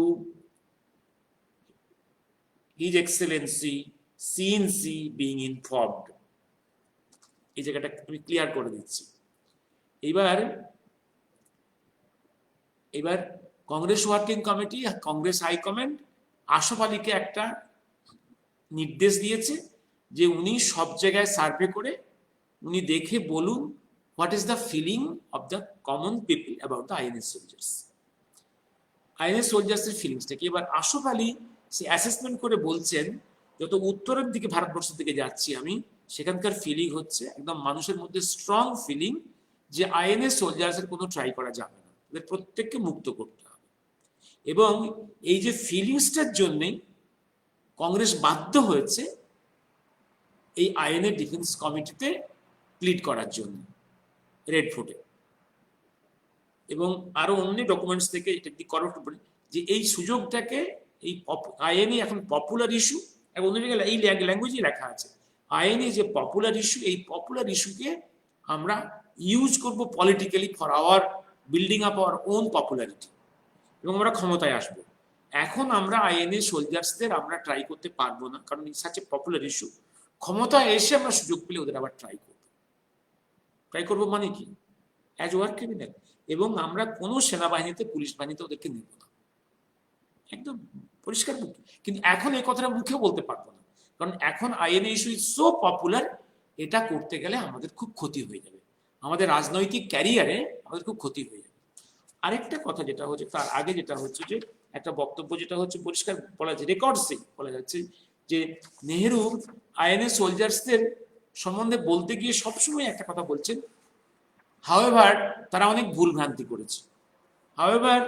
His Excellency CNC being informed. এই জায়গাটা আমি clear করে দিচ্ছি। এবার Congress working committee, Congress high command Ashraf আলীকে একটা নির্দেশ দিয়েছে যে উনি সব জায়গায় সার্ভে করে উনি দেখে বলুন what is the feeling of the common people about the INS soldiers. INS সোলজার্সের ফিলিংসটা কি? এবার আশরাফ আলী সে অ্যাসেসমেন্ট করে বলছেন যত উত্তরের দিকে ভারতবর্ষের দিকে যাচ্ছি আমি, সেখানকার ফিলিং হচ্ছে একদম মানুষের মধ্যে স্ট্রং ফিলিং যে আইএনএস সোলজার্সের কোনো ট্রাই করা যাবে না, এদের প্রত্যেককে মুক্ত করতে হবে। এবং এই যে ফিলিংসটার জন্যই কংগ্রেস বাধ্য হয়েছে এই আইএনএ ডিফেন্স কমিটিতে প্লিড করার জন্য রেড ফোর্টে, এবং আরো অন্য ডকুমেন্টস থেকে এটা কি করার পরে যে এই সুযোগটাকে, এই আইএনএ এখন পপুলার ইস্যু, অন্য জায়গায় এই ল্যাঙ্গুয়েজে লেখা আছে আইএনএ যে পপুলার ইস্যু, এই পপুলার ইস্যুকে আমরা ইউজ করব politically for our building up our own popularity, এবং আমরা ক্ষমতায় আসবো। এখন আমরা আইএনএ সোলজার্সদের আমরা ট্রাই করতে পারবো না, কারণ it's such a popular issue. ক্ষমতায় এসে আমরা সুযোগ পেলে ওদের আবার ট্রাই করবো মানে কি অ্যাজ ওয়ার ক্রিমিনাল, এবং আমরা কোনো সেনাবাহিনীতে পুলিশ বাহিনীতে ওদেরকে নেব না, একদম পরিষ্কার মুখে। কিন্তু এখন এই কথাটা মুখে বলতে পারবো না, কারণ এখন INA issue is so popular, এটা করতে গেলে আমাদের খুব ক্ষতি হয়ে যাবে, আমাদের রাজনৈতিক ক্যারিয়ারে আমাদের খুব ক্ষতি হয়ে যাবে। আরেকটা কথা যেটা হচ্ছে, তার আগে যেটা হচ্ছে যে একটা বক্তব্য যেটা হচ্ছে পরিষ্কার বলা যাচ্ছে, রেকর্ডসে বলা যাচ্ছে যে নেহেরু আইএনএ সোলজার্সদের সম্বন্ধে বলতে গিয়ে সবসময় একটা কথা বলছেন, হাওয়েভার তারা অনেক ভুল ভ্রান্তি করেছে, হাওয়েভার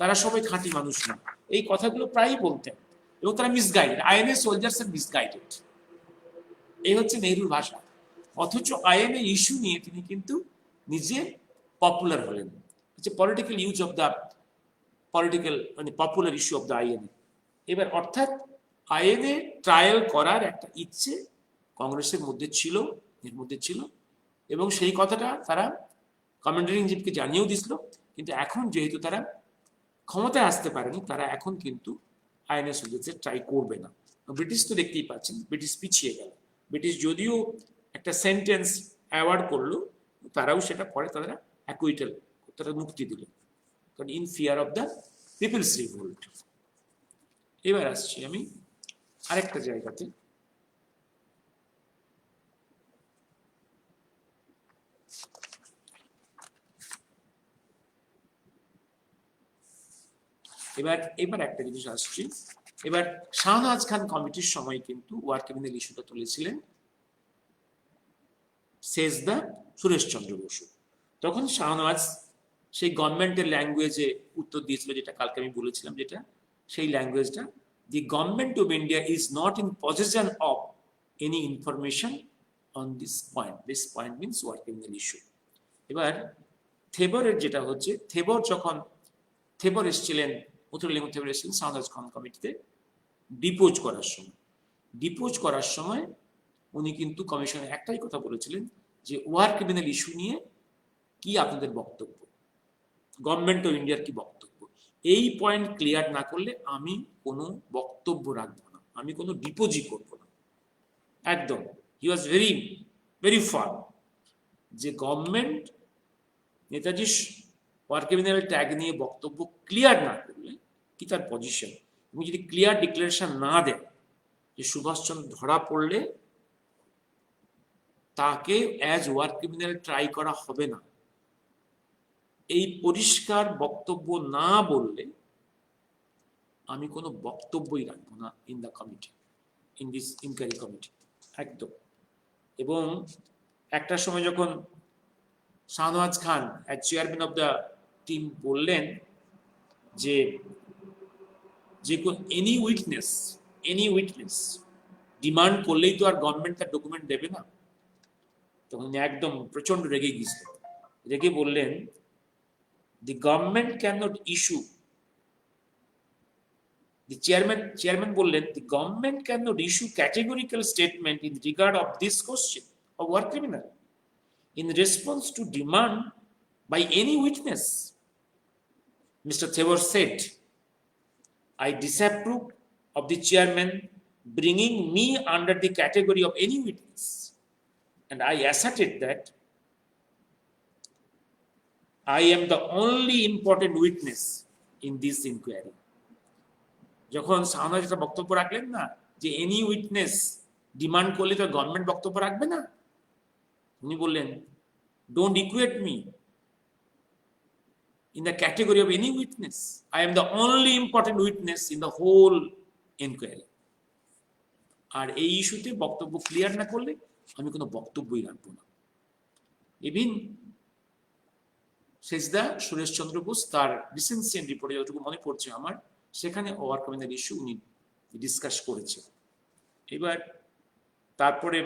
তারা সবাই খাঁটি মানুষ না, এই কথাগুলো প্রায়ই বলতেন, এবং তারা মিসগাইডেড, আইএনএ সোলজার্স আর মিসগাইডেড, এই হচ্ছে নেহরুর ভাষা। অথচ আইএনএ ইস্যু নিয়ে তিনি কিন্তু নিজে পপুলার হলেন, হচ্ছে political use of the political মানে popular issue of the INA. এবার অর্থাৎ আইএনএ ট্রায়াল করার একটা ইচ্ছে কংগ্রেসের মধ্যে ছিল, এবং সেই কথাটা তারা কমান্ডার ইন চিফকে জানিয়েও দিছিল। কিন্তু এখন যেহেতু তারা ক্ষমতায় আসতে পারেনি, তারা এখন কিন্তু আইএনএ সোলজার্সদের ট্রাই করবে না। ব্রিটিশ তো দেখতেই পাচ্ছেন, ব্রিটিশ পিছিয়ে গেল, ব্রিটিশ যদিও একটা সেন্টেন্স অ্যাওয়ার্ড করলো, তারাও সেটা পরে তারা অ্যাকুইটাল, তারা মুক্তি দিল, কারণ in fear of the people's revolt. এবার আসছি আমি আরেকটা জায়গাতে, এবার একটা জিনিস আসছি। এবার শাহনওয়াজ খান কমিটির সময় কিন্তু ওয়ার ক্রিমিনাল ইস্যুটা তুলেছিলেন সেজদা সুরেশচন্দ্র বসু। তখন শাহনওয়াজ সেই গভর্নমেন্টের ল্যাঙ্গুয়েজে উত্তর দিয়েছিল, যেটা কালকে আমি বলেছিলাম, যেটা সেই ল্যাঙ্গুয়েজটা, the government of India is not in possession of any information on this point. This point means war criminal issue. এবার থেবরের যেটা হচ্ছে, থেবর যখন থেবর এসেছিলেন, মুথুরালিঙ্গম থেবর এসেছিলেন শাহনওয়াজ খান কমিটিতে ডিপোজ করার সময় উনি কিন্তু কমিশনে একটাই কথা বলেছিলেন যে ওয়ার ক্রিমিনাল ইস্যু নিয়ে কি আপনাদের বক্তব্য, গভর্নমেন্ট অফ ইন্ডিয়ার কি বক্তব্য। এই পয়েন্ট ক্লিয়ার না করলে আমি কোনো বক্তব্য রাখবো না, আমি কোনো ডিপোজই করবো না, একদম। He was very very firm যে government Netaji war criminal tag নিয়ে বক্তব্য ক্লিয়ার না করলে কি তার পজিশন, এবং যদি ক্লিয়ার ডিক্লারেশন না দেয় যে সুভাষচন্দ্র ধরা পড়লে তাকে অ্যাজ ওয়ার ক্রিমিনাল ট্রাই করা হবে না, এই পরিষ্কার বক্তব্য না বললে আমি কোনো বক্তব্যই রাখবো না in the committee, in this inquiry committee, একদম। এবং একটা সময় যখন Shahnawaz Khan as chairman of the team বললেন যে যে এনি উইটনেস ডিমান্ড করলেই তো আর গভর্নমেন্ট তার ডকুমেন্ট দেবে না, তখন একদম প্রচন্ড রেগে গিয়েছিল, রেগে বললেন the government cannot issue, the chairman বললেন the government cannot issue categorical statement in regard of this question of war criminal in response to demand by any witness. Mr. Thewar said, I disapprove of the chairman bringing me under the category of any witness, and I asserted that I am the only important witness in this inquiry. যখন শাহনওয়াজ একটা বক্তব্য রাখলেন না যে any witness demand করলে তো government বক্তব্য রাখবে না, উনি বললেন don't equate me in the category of any witness. I am the only important witness in the whole inquiry. আর এই ইস্যুতে বক্তব্য ক্লিয়ার না করলে আমি কোনো বক্তব্যই রাখবো না। ইভিন সেজদা সুরেশ চন্দ্র বোস তার রিসেন্ট রিপোর্টে যতটুকু মনে পড়ছে আমার, সেখানে ওয়ার ক্রিমিনাল ইস্যু উনি ডিসকাস করেছে। এবার তারপরে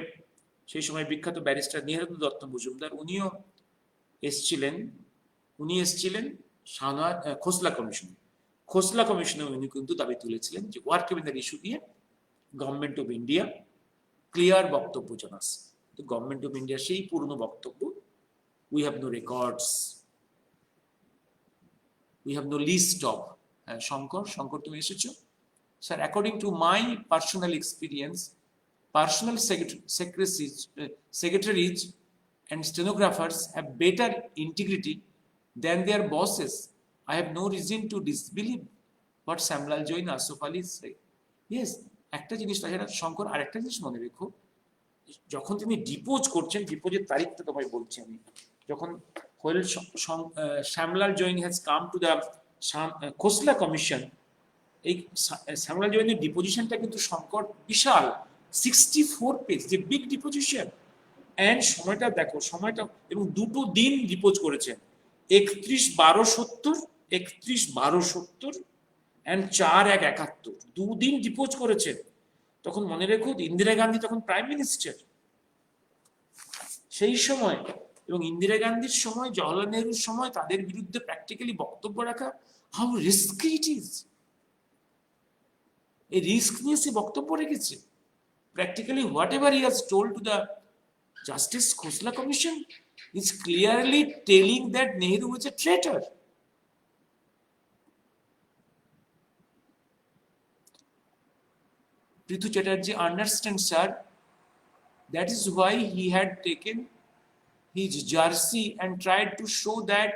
সেই সময় বিখ্যাত ব্যারিস্টার নীহারেন্দ্র দত্ত মজুমদার উনিও এসেছিলেন শাহনওয়াজ খোসলা কমিশনে উনি কিন্তু দাবি তুলেছিলেন যে ওয়ার ক্রিমিনাল ইস্যু নিয়ে গভর্নমেন্ট অফ ইন্ডিয়া ক্লিয়ার বক্তব্য জানাচ্ছে। তো গভর্নমেন্ট অফ ইন্ডিয়া সেই পুরনো বক্তব্য, we have no records, we have no list of Shankar তুমি এসেছো sir, according to my personal experience, personal secretaries and stenographers have better integrity than their bosses. I have no reason to disbelieve what Samlal Joy and Asif Ali say. Yes, একটা জিনিস তাছাড়া শঙ্কর আর একটা জিনিস মনে রেখো, যখন তিনি ডিপোজ করছেন, ডিপোজের তারিখটা তোমায় বলছি আমি, যখন Samlal Joy has come to the Khosla Commission, এই Samlal Joy এর ডিপোজিশনটা কিন্তু শঙ্কর বিশাল 64 পেজ, যে বিগ ডিপোজিশন। এন্ড সময়টা দেখো, সময়টা, এবং দুটো দিন ডিপোজ করেছেন, 31/12/70 এন্ড 4/1/71, দুদিন ডিপোজ করেছেন। তখন মনে রেখো ইন্দিরা গান্ধী তখন প্রাইম মিনিস্টার সেই সময়, এবং ইন্দিরা গান্ধীর সময়, জওহরলাল নেহরুর সময় তাদের বিরুদ্ধে প্র্যাকটিক্যালি বক্তব্য রাখা, হাউ রিস্কি ইট ইজ। এই রিস্ক নিয়ে সে বক্তব্য রেখেছে। Practically, whatever he has told to the Justice Khosla Commission is clearly telling that Nehru was a traitor. Prithu Chatterjee understands, sir, that is why he had taken his jersey and tried to show that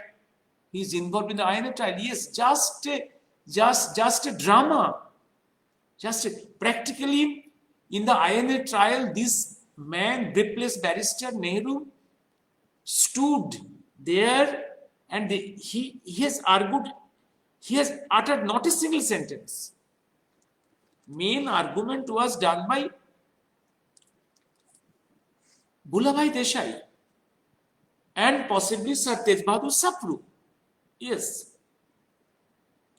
he is involved in the INA trial. Yes, just a drama. Practically, in the INA trial, this man, Bipless Barrister Nehru, stood there and he has argued, he has uttered not a single sentence. Main argument was done by Bhulabhai Desai and possibly Sir Tej Bahadur Sapru. Yes.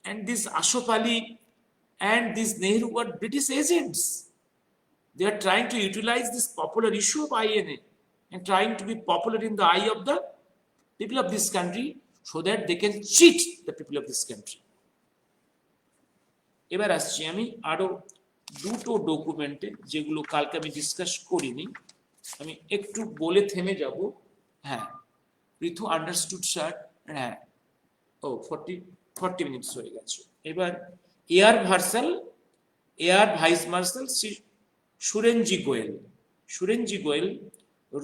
And this Ashok Ali and this Nehru were British agents. They are trying to utilize this popular issue of INA and trying to be popular in the eye of the people of this country so that they can cheat the people of this country. এবার আসছি আমি আরো দুটো ডকুমেন্টে যেগুলো কালকে আমি discuss করিনি, আমি একটু বলে থেমে যাব। হ্যাঁ, পৃথু আন্ডারস্টুড স্যার, হ্যাঁ, ও 40 মিনিটস হয়ে গেছে। এবার air vice marshal Shri Surenji Goel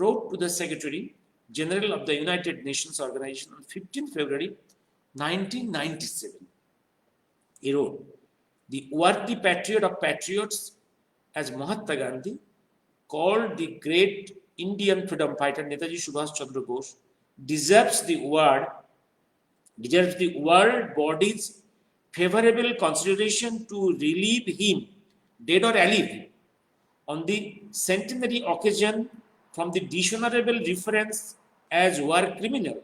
wrote to the Secretary General of the United Nations Organization on 15 February 1997. He wrote, "The worthy patriot of patriots, as Mahatma Gandhi called the great Indian freedom fighter Netaji Subhash Chandra Bose, deserves the world body's favorable consideration to relieve him, dead or alive, on the centenary occasion from the dishonorable reference as war criminal,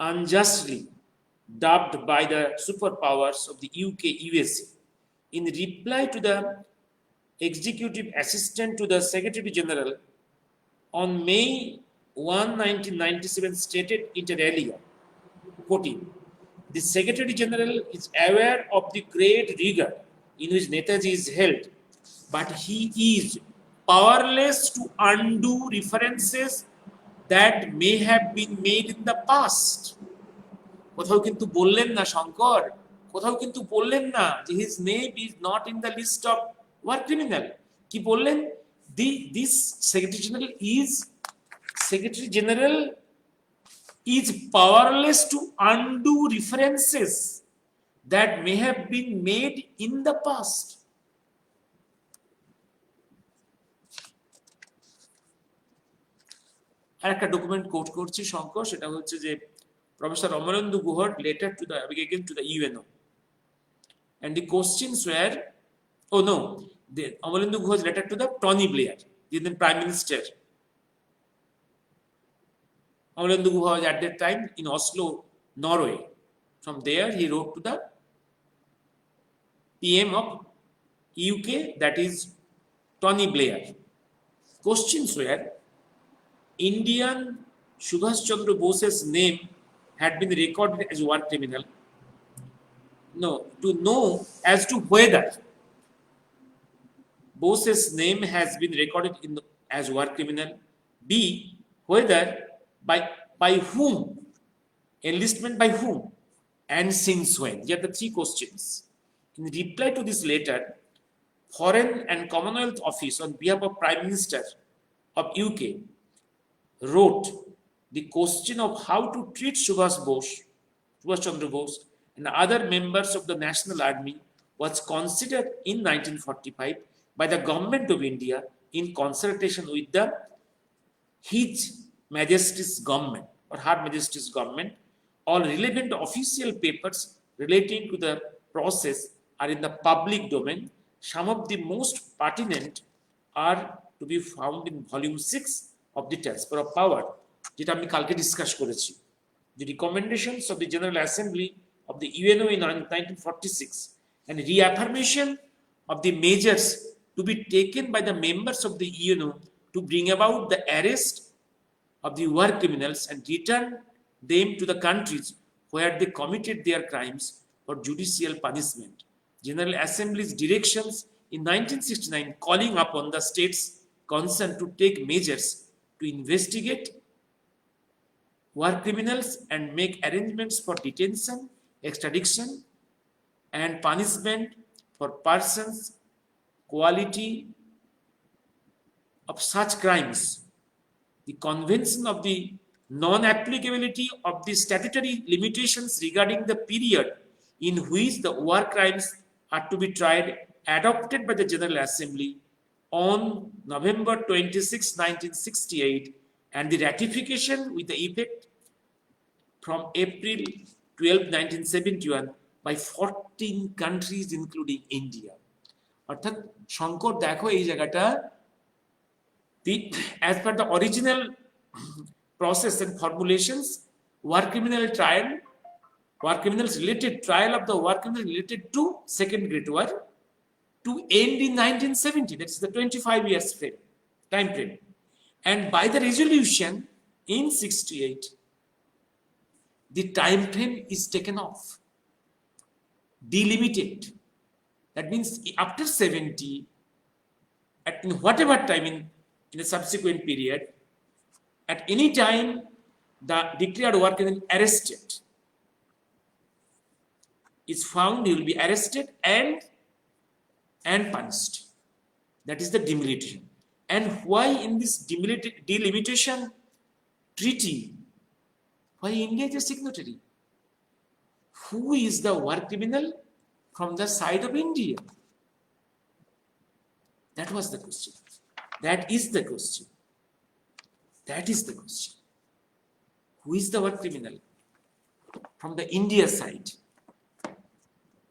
unjustly dubbed by the superpowers of the UK, USA. In reply to the Executive Assistant to the Secretary General on May 1, 1997 stated inter alia, quoting, the Secretary General is aware of the great regard in which Netaji is held, but he is powerless to undo references that may have been made in the past." কোথাও কিন্তু বললেন না শঙ্কর, কোথাও কিন্তু বললেন না যে his name is not in the list of war criminal। কি বললেন? This Secretary General is powerless to undo references that may have been made in the past. আর একটা ডকুমেন্ট কোট করছি শঙ্কর, সেটা হচ্ছে যে Professor Amalendu Guha letter to the UNO, and the questions were, the Amalendu Guha's letter to the Tony Blair, the then Prime Minister. Amalendu Guha was at that time in Oslo, Norway. From there, he wrote to the PM of UK, that is Tony Blair. Questions were, Indian Subhash Chandra Bose's name had been recorded as war criminal. To know as to whether Bose's name has been recorded as war criminal. B, whether by whom, enlistment by whom, and since when. These are the three questions. In reply to this letter, Foreign and Commonwealth Office on behalf of Prime Minister of UK wrote the question of how to treat Subhash Chandra Bose and other members of the National Army was considered in 1945 by the Government of India in consultation with His Majesty's Government or Her Majesty's Government. All relevant official papers relating to the process are in the public domain. Some of the most pertinent are to be found in volume 6 of the Transfer of Power, যেটা আমি কালকে discuss করেছি। The recommendations of the General Assembly of the UNO in 1946 and reaffirmation of the measures to be taken by the members of the UNO to bring about the arrest of the war criminals and return them to the countries where they committed their crimes for judicial punishment. General Assembly's directions in 1969 calling upon the states concerned to take measures to investigate war criminals and make arrangements for detention, extradition, and punishment for persons quality of such crimes. The Convention of the non-applicability of the statutory limitations regarding the period in which the war crimes are to be tried, adopted by the General Assembly on November 26, 1968, and the ratification with the effect from April 12, 1971 by 14 countries including India. অর্থাৎ শঙ্কর দেখো এই জায়গাটা, as per the original process and formulations, war criminals related trial of the war criminal related to Second Great War, to end in 1970. That's the 25 years time frame. And by the resolution in 68, the time frame is taken off, delimited. That means after 70, in whatever time in the subsequent period, at any time the declared war criminal arrested is found, he will be arrested and punished. That is the delimitation. And why in this delimitation treaty, why India is a signatory? Who is the war criminal from the side of India? That was the question. That is the question. That is the question. Who is the war criminal from the India side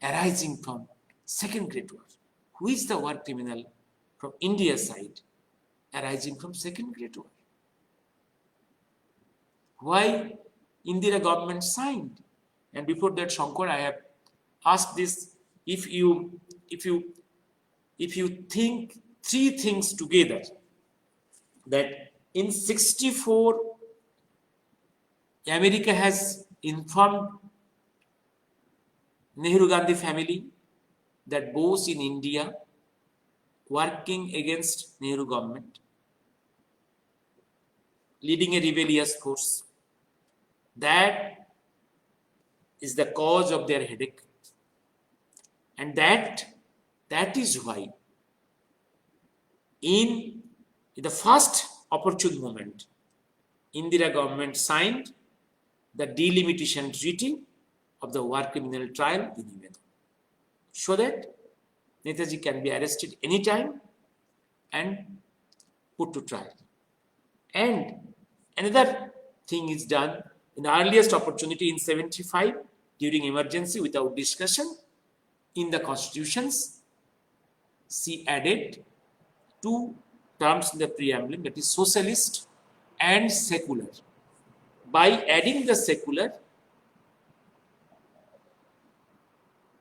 arising from Second Great War? Who is the war criminal from India side arising from Second Great War? Why Indira government signed? And before that, Shankar, I have asked this: if you think three things together, that in 64 America has informed Nehru Gandhi family that both in India working against Nehru government, leading a rebellious force, that is the cause of their headache. And that is why in the first opportune moment, Indira government signed the delimitation treaty of the war criminal trial in Nivedha, so that Netaji can be arrested anytime and put to trial. And another thing is done in the earliest opportunity in 75 during emergency without discussion. In the constitutions, she added two terms in the preamble, that is socialist and secular. By adding the secular,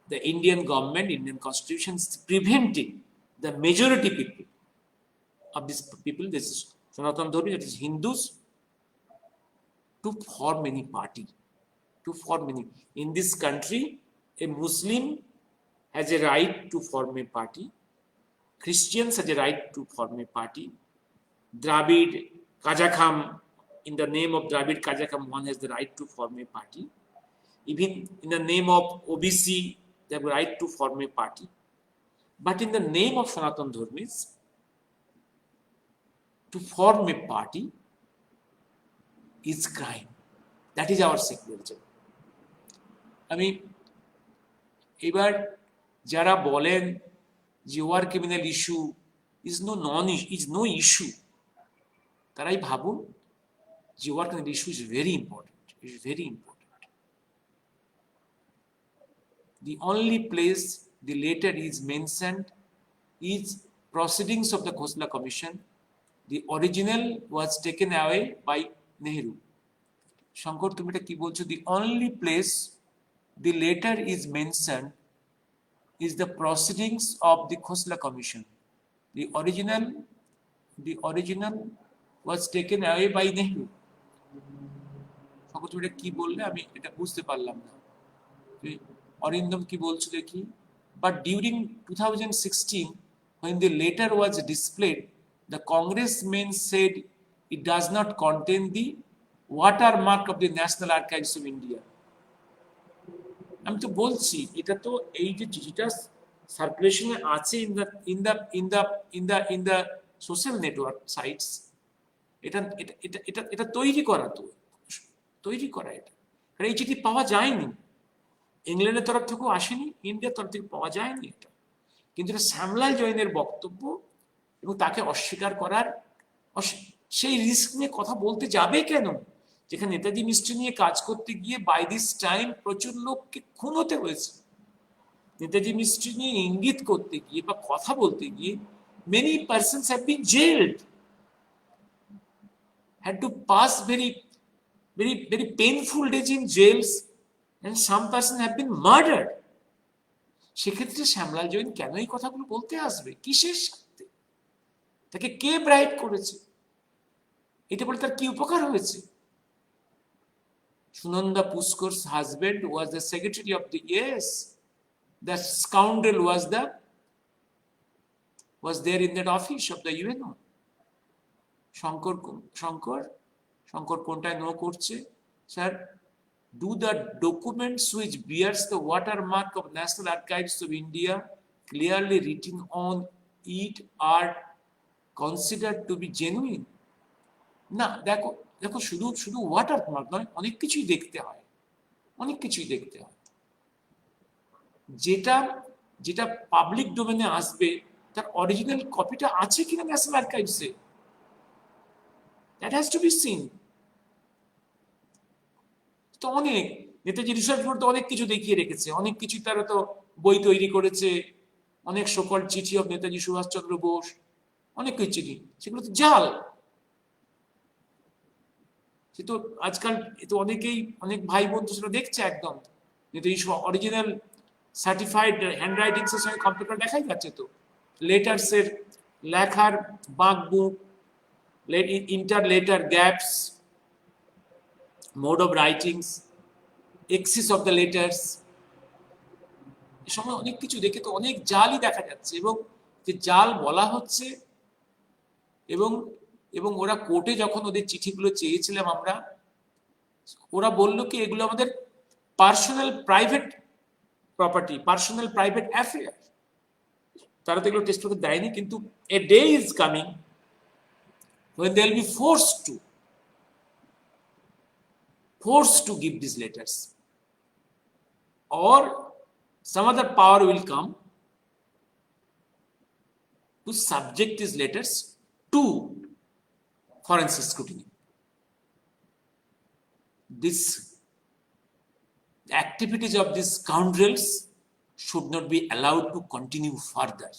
the Indian government, Indian constitution is preventing the majority people of these people, this is Sanatana Dharma, that is Hindus, to form any party. In this country, a Muslim has a right to form a party. Christians has a right to form a party. Dravid, Kajakham, in the name of Dravid, Kajakham, one has the right to form a party. Even in the name of OBC, they have a right to form a party. But in the name of Sanatana Dharmis, to form a party is crime. That is our secularism. এবার যারা বলেন যে war criminal issue is no issue, তারাই ভাবুন যে war criminal issue is very important. The only place the latter is mentioned is proceedings of the Khosla Commission. The original was taken away by Nehru. Shankar, তুমি এটা কি বলছো? The only place the latter is mentioned is the proceedings of the Khosla Commission. The original was taken away by Nehru. Shankar, তুমি এটা কি বললে? আমি এটা বুঝতে পারলাম না. অরিন্দম কি বলছো দেখি? But during 2016, when the letter was displayed, the congressmen said it does not contain the watermark of the National Archives of India. আমি তো বলছি এটা তো এই যে চিঠিটা সার্কুলেশনে আছে in the social network sites, এটা তৈরি করা এটা, এই চিঠি পাওয়া যায়নি, ইংল্যান্ডের তরফ থেকেও আসেনি, ইন্ডিয়ার তরফ থেকে পাওয়া যায়নি এটা। কিন্তু এটা শ্যামলাল জৈনের বক্তব্য এবং তাকে অস্বীকার করার, সেই রিস্ক নিয়ে কথা বলতে যাবে কেন? যেখানে নেতাজি মিস্ট্রি নিয়ে কাজ করতে গিয়ে বাই দিস টাইম প্রচুর লোককে খুন হতে হয়েছে। নেতাজি মিস্ট্রি নিয়ে ইঙ্গিত করতে গিয়ে বা কথা বলতে গিয়ে many persons have been jailed, had to pass very painful days in jails, and some persons have been murdered. সেক্ষেত্রে শ্যামলাল জৈন কেন এই কথাগুলো বলতে আসবে? কিসের সাথে? তাকে কে ব্রাইব করেছে? এটা বলে তার কি উপকার হয়েছে? Sunanda Puskar's husband was the secretary of the the scoundrel was there in that office of the UNO. Shankar কোনটায় নো করছে? Sir, do the documents which bears the watermark of National Archives of India clearly written on it are considered to be genuine? না, দেখো দেখো, শুধু শুধু watermark নয়, অনেক কিছুই দেখতে হয়, অনেক কিছুই দেখতে হয়। যেটা যেটা পাবলিক ডোমেনে আসবে তার অরিজিনাল কপিটা আছে কিনা ন্যাশনাল আর্কাইভসে, that has to be seen. তো অনেক নেতাজি রিসার্চ বোর্ড তো অনেক কিছু দেখিয়ে রেখেছে, অনেক কিছু তারা তো বই তৈরি করেছে, অনেক সকল চিঠি অফ নেতাজি সুভাষচন্দ্র বোস, অনেক কিছু চিঠি, সেগুলো তো জাল। সে তো আজকাল তো অনেকেই, অনেক ভাই বোন তো সেটা দেখছে একদম, Netaji original certified hand writings এর সঙ্গে কম্পেয়ার করে দেখাই যাচ্ছে তো। লেটার্স এর লেখার বাঁকবুক, inter letter gaps, mode of writings, axis of the letters, এ সময় অনেক কিছু দেখে তো অনেক জালই দেখা যাচ্ছে। এবং যে জাল বলা হচ্ছে, এবং এবং ওরা কোর্টে যখন ওদের চিঠিগুলো চেয়েছিলাম আমরা, ওরা বললো কি এগুলো আমাদের personal private property, personal private affair. তারা তো এগুলো টেস্ট করতে দেয়নি, কিন্তু a day is coming when they will be forced to give these letters, or some other power will come to subject these letters to forensic scrutiny. These activities of these scoundrels should not be allowed to continue further.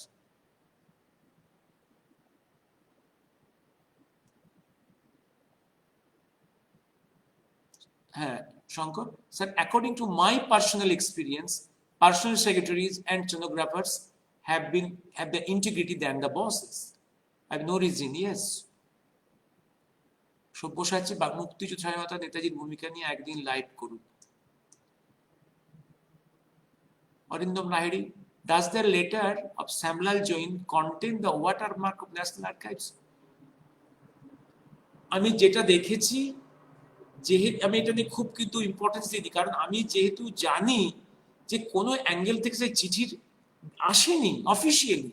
Shankar, sir, according to my personal experience, personal secretaries and stenographers have the integrity than the bosses. I have no reason, yes. Sabyasachi বা মুক্তিযুদ্ধ স্বাধীনতা নেতাজির ভূমিকা নিয়ে একদিন live করুন। Arindam Lahiri, does the letter of Samlal Jain contain the watermark of National Archives? আমি যেটা দেখেছি, যেহেতু আমি এটা নিয়ে খুব কিন্তু ইম্পর্টেন্স দিই, কারণ আমি যেহেতু জানি যে কোনো অ্যাঙ্গেল থেকে সেই চিঠির আসেনি অফিসিয়ালি।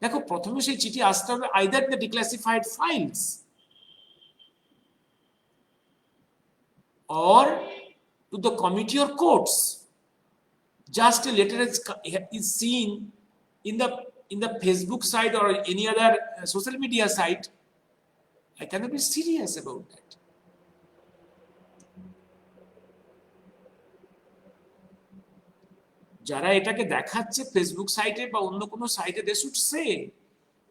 দেখো, প্রথমে সেই চিঠি আসতে হবে either the declassified files or to the committee or courts. Just a letter is seen in the Facebook site or any other social media site, I cannot be serious about that. যারা এটাকে দেখাচ্ছে Facebook সাইটে বা অন্য কোনো সাইটে, they should say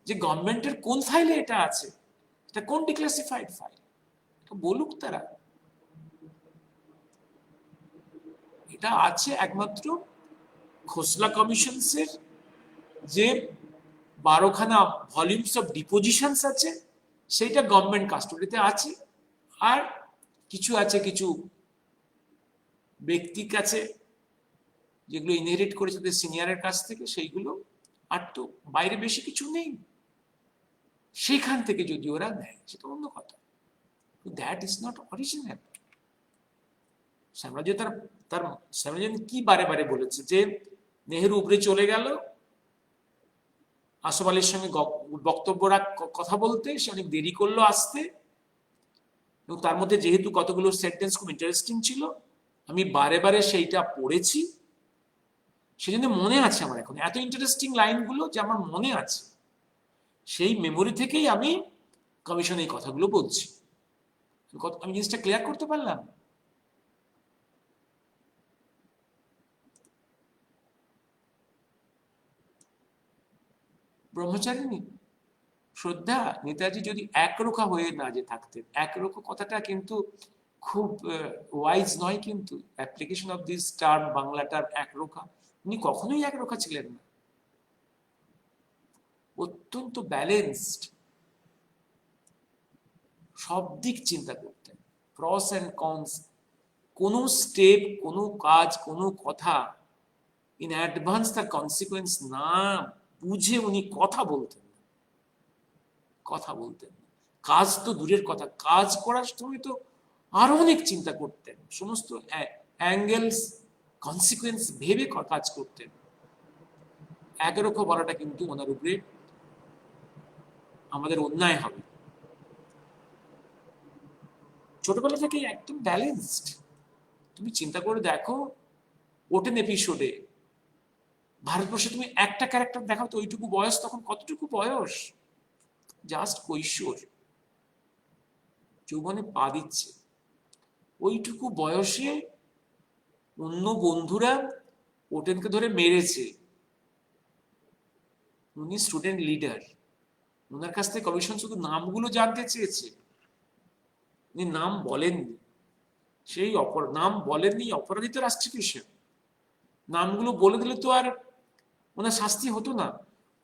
যে গভর্নমেন্টের কোন ফাইলে এটা আছে, এটা কোন ডিক্লাসিফাইড ফাইল, এটা বলুক তারা। এটা আছে একমাত্র খোসলা কমিশনসের যে 12খানা ভলিউমস অফ ডিপোজিশনস আছে, সেইটা গভর্নমেন্ট কাস্টোডিতে আছে। আর কিছু আছে কিছু ব্যক্তির কাছে, যেগুলো ইনহেরিট করেছে তাদের সিনিয়রের কাছ থেকে, সেইগুলো। আর তো বাইরে বেশি কিছু নেই। সেখান থেকে যদি ওরা নেয় সেটা অন্য কথা, দ্যাট ইজ নট অরিজিনাল। শ্যামরাজ্য তার শ্যামরাজ্য কি বারে বারে বলেছে যে নেহেরু উপরে চলে গেল আসফ আলীর সঙ্গে বক্তব্য কথা বলতে, সে অনেক দেরি করলো আসতে, এবং তার মধ্যে যেহেতু কতগুলো সেন্টেন্স খুব ইন্টারেস্টিং ছিল, আমি বারে বারে সেইটা পড়েছি, সেজন্য মনে আছে আমার এখন এত ইন্টারেস্টিং লাইনগুলো যে আমার মনে আছে। সেই মেমোরি থেকেই আমি কমিশনে এই কথাগুলো বলছি। আমি জিনিসটা ক্লিয়ার করতে পারলাম। ব্রহ্মচারিণী শ্রদ্ধা, নেতাজি যদি একরোখা হয়ে না যে থাকতেন, একরোখা কথাটা কিন্তু খুব ওয়াইজ নয়, কিন্তু application of this term, Bangla term একরোখা, উনি কখনোই একরোখা ছিলেন না, অত্যন্ত ব্যালেন্সড, সব দিক চিন্তা করতেন, প্রস অ্যান্ড কনস। কোনো স্টেপ, কোনো কাজ, কোনো কথা ইন অ্যাডভান্স তার কনসিকুয়েন্স না বুঝে উনি কথা বলতেন। কাজ তো দূরের কথা, কাজ করার সময় তো আরো অনেক চিন্তা করতেন, সমস্ত অ্যাঙ্গেলস, কনসিকুয়েন্স ভেবে কাজ করতেন। একরকম বলাটা কিন্তু ওনার উপরে আমাদের অন্যায় হবে। ছোটবেলা থেকে একদম ব্যালেন্সড। তুমি চিন্তা করে দেখো, ওটেন এপিসোডে ভারতবর্ষে তুমি একটা ক্যারেক্টার দেখাও তো, ওইটুকু বয়স, তখন কতটুকু বয়স, জাস্ট কৈশোর, যৌবনে পা দিচ্ছে, ওইটুকু বয়সে অন্য বন্ধুরা ওটেনকে ধরে মেরেছে, উনি স্টুডেন্ট লিডার, ওনার কাছ থেকে কমিশন শুধু নামগুলো জানতে চেয়েছে, উনি নাম বলেননি, সেই নাম বলেননি, অপরাধী তো রাষ্ট্রকিশোর, নামগুলো বলে দিলে তো আর ওনার শাস্তি হতো না।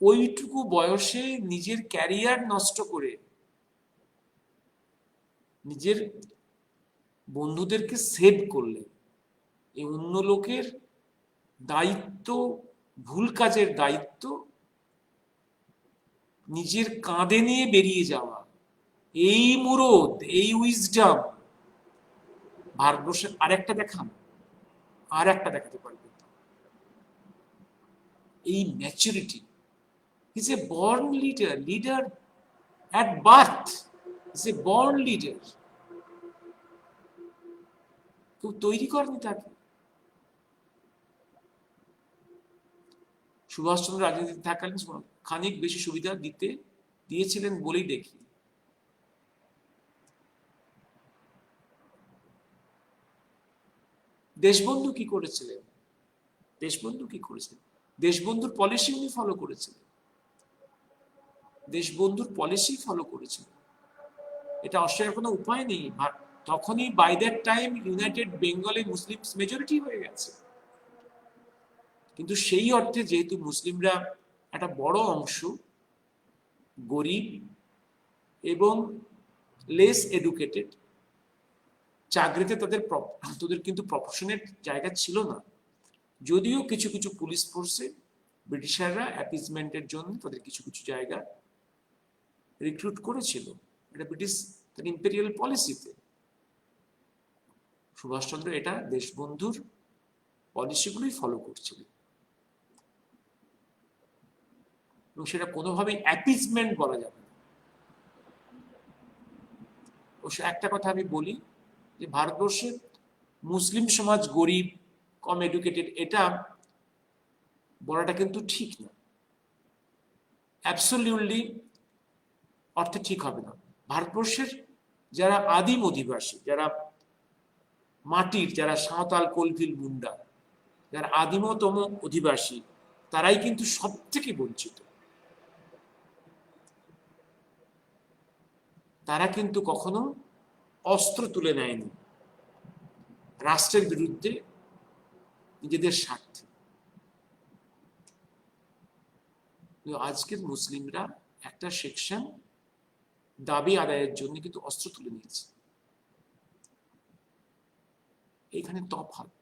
ওইটুকু বয়সে নিজের ক্যারিয়ার নষ্ট করে, নিজের বন্ধুদেরকে সেভ করলে, এই অন্য লোকের দায়িত্ব, ভুল কাজের দায়িত্ব নিজের কাঁধে নিয়ে বেরিয়ে যাওয়া, এই মুরদ, এই উইজডম ভারতবর্ষের আরেকটা দেখান, আর একটা দেখাতে পারবে, এই maturity. Is a born leader, leader at birth, is a born leader. কেউ তৈরি করেনি তাকে। সুভাষচন্দ্র রাজনীতিতে থাকাকালীন খানিক বেশি সুবিধা দিয়েছিলেন বলেই দেখি। দেশবন্ধু কি করেছিলেন? দেশবন্ধুর পলিসি উনি ফলো করেছিলেন, এটা অস্বীকার কোনো উপায় নেই। তখনই বাই দ্যাট টাইম ইউনাইটেড বেঙ্গলে মুসলিম মেজরিটি হয়ে গেছে, কিন্তু সেই অর্থে যেহেতু মুসলিমরা একটা বড় অংশ গরিব এবং লেস এডুকেটেড, চাকরিতে তাদের কিন্তু প্রফেশনের জায়গা ছিল না, যদিও কিছু কিছু পুলিশ ফোর্সে ব্রিটিশাররা অ্যাপিজমেন্টের জন্য তাদের কিছু কিছু জায়গা রিক্রুট করেছিল, এটা ব্রিটিশ তার ইম্পেরিয়াল পলিসিতে। সুভাষচন্দ্র এটা দেশবন্ধুর পলিসিগুলোই ফলো করছিলেন, এবং সেটা কোনোভাবেই অ্যাপিজমেন্ট বলা যাবে না। অবশ্য একটা কথা আমি বলি, যে ভারতবর্ষে মুসলিম সমাজ গরিব, কম এডুকেটেড, এটা বলাটা কিন্তু ঠিক না, অ্যাবসলিউটলি অর্থে ঠিক হবে না। ভারতবর্ষের যারা আদিম অধিবাসী, যারা মাটির, যারা সাঁওতাল, কোলভিল, মুন্ডা, যারা আদিমতম অধিবাসী, তারাই কিন্তু সব থেকে বঞ্চিত। তারা কিন্তু কখনো অস্ত্র তুলে নেয়নি রাষ্ট্রের বিরুদ্ধে নিজেদের স্বার্থে। আজকের মুসলিমরা একটা সেকশন দাবি আদায়ের জন্য কিন্তু অস্ত্র তুলে নিয়েছে, এখানে তফাৎ।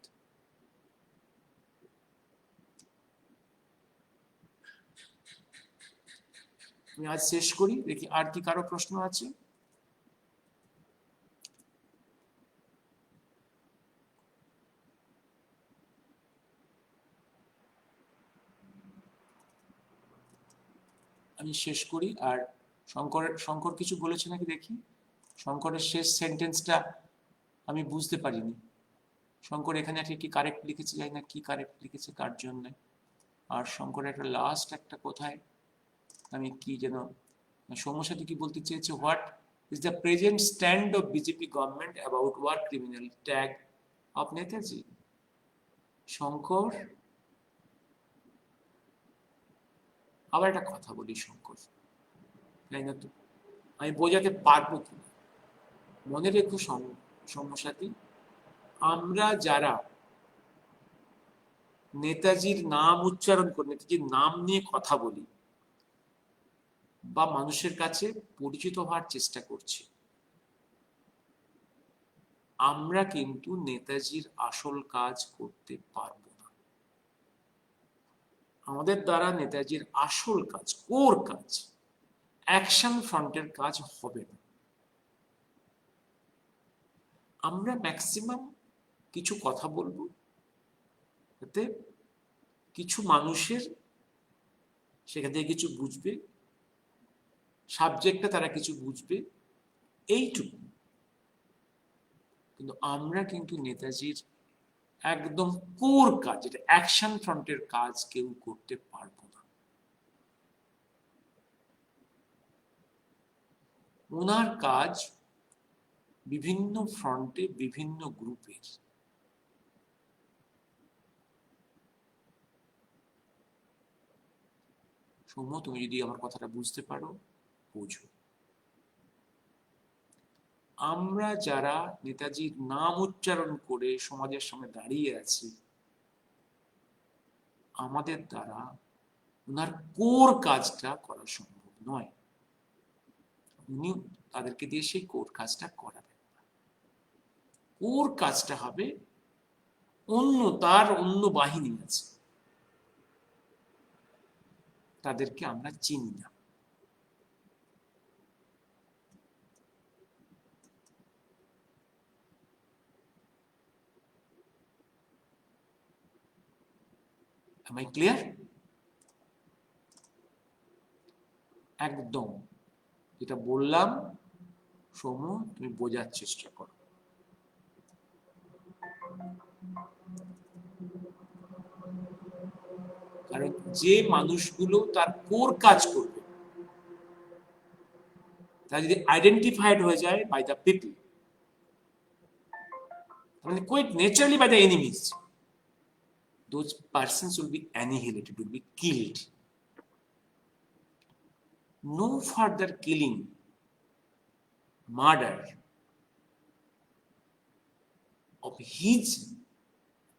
আমি আজ শেষ করি, দেখি আর কি কারো প্রশ্ন আছে। আমি শেষ করি। আর শঙ্কর কিছু বলেছে নাকি দেখি, শঙ্করের শেষ সেন্টেন্সটা আমি বুঝতে পারিনি। শঙ্কর এখানে একটা কি কারেক্ট লিখেছে, জানি না কি কারেক্ট লিখেছে কার জন্য। আর শঙ্করের একটা লাস্ট একটা কোথায় আমি কি যেন, সৌম্যসাথী কি বলতে চেয়েছে, what is the present stand of BJP government about war criminal tag of Netaji. Shankar, আবার একটা কথা বলি শঙ্কর, তাই না, তো আমি বোঝাতে পারবো কিনা, মনে রেখো সৌম্যসাথী, আমরা যারা নেতাজির নাম উচ্চারণ করে নেতাজির নাম নিয়ে কথা বলি বা মানুষের কাছে পরিচিত হওয়ার চেষ্টা করছি, আমরা কিন্তু নেতাজির আসল কাজ করতে পারবো না। আমাদের দ্বারা নেতাজির আসল কাজ, কোর কাজ, অ্যাকশন ফ্রন্টের কাজ হবে না। আমরা ম্যাক্সিমাম কিছু কথা বলবো, যাতে কিছু মানুষের সেখান থেকে কিছু বুঝবে, সাবজেক্টটা তারা কিছু বুঝবে, এইটুকু। কিন্তু আমরা কিন্তু নেতাজির একদম কোর কাজ, যেটা অ্যাকশন ফ্রন্টের কাজ কেউ করতে পারবো না। ওনার কাজ বিভিন্ন ফ্রন্টে বিভিন্ন গ্রুপের। সৌম্য, তুমি যদি আমার কথাটা বুঝতে পারো, বুঝো। আমরা যারা নেতাজির নাম উচ্চারণ করে সমাজের সামনে দাঁড়িয়ে আছি, আমাদের দ্বারা ওনার কোর কাজটা করা সম্ভব নয়। উনি তাদেরকে দিয়ে সেই কোর কাজটা করাবেন না। কোর কাজটা হবে তার অন্য বাহিনী আছে, তাদেরকে আমরা চিনি না। Am I clear? একদম যেটা বললাম সৌম্য, তুমি বোঝার চেষ্টা করো। কারণ যে মানুষগুলো তার কোর কাজ করবে, তারা যদি আইডেন্টিফাইড হয়ে যায় বাই দ্য পিপল, মানে quite naturally by the enemies, those persons will be annihilated, will be killed. No further killing, murder of his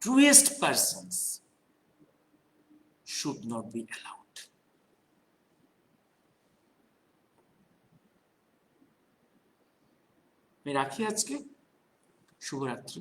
truest persons should not be allowed. আমি রাখি আজকে। শুভরাত্রি।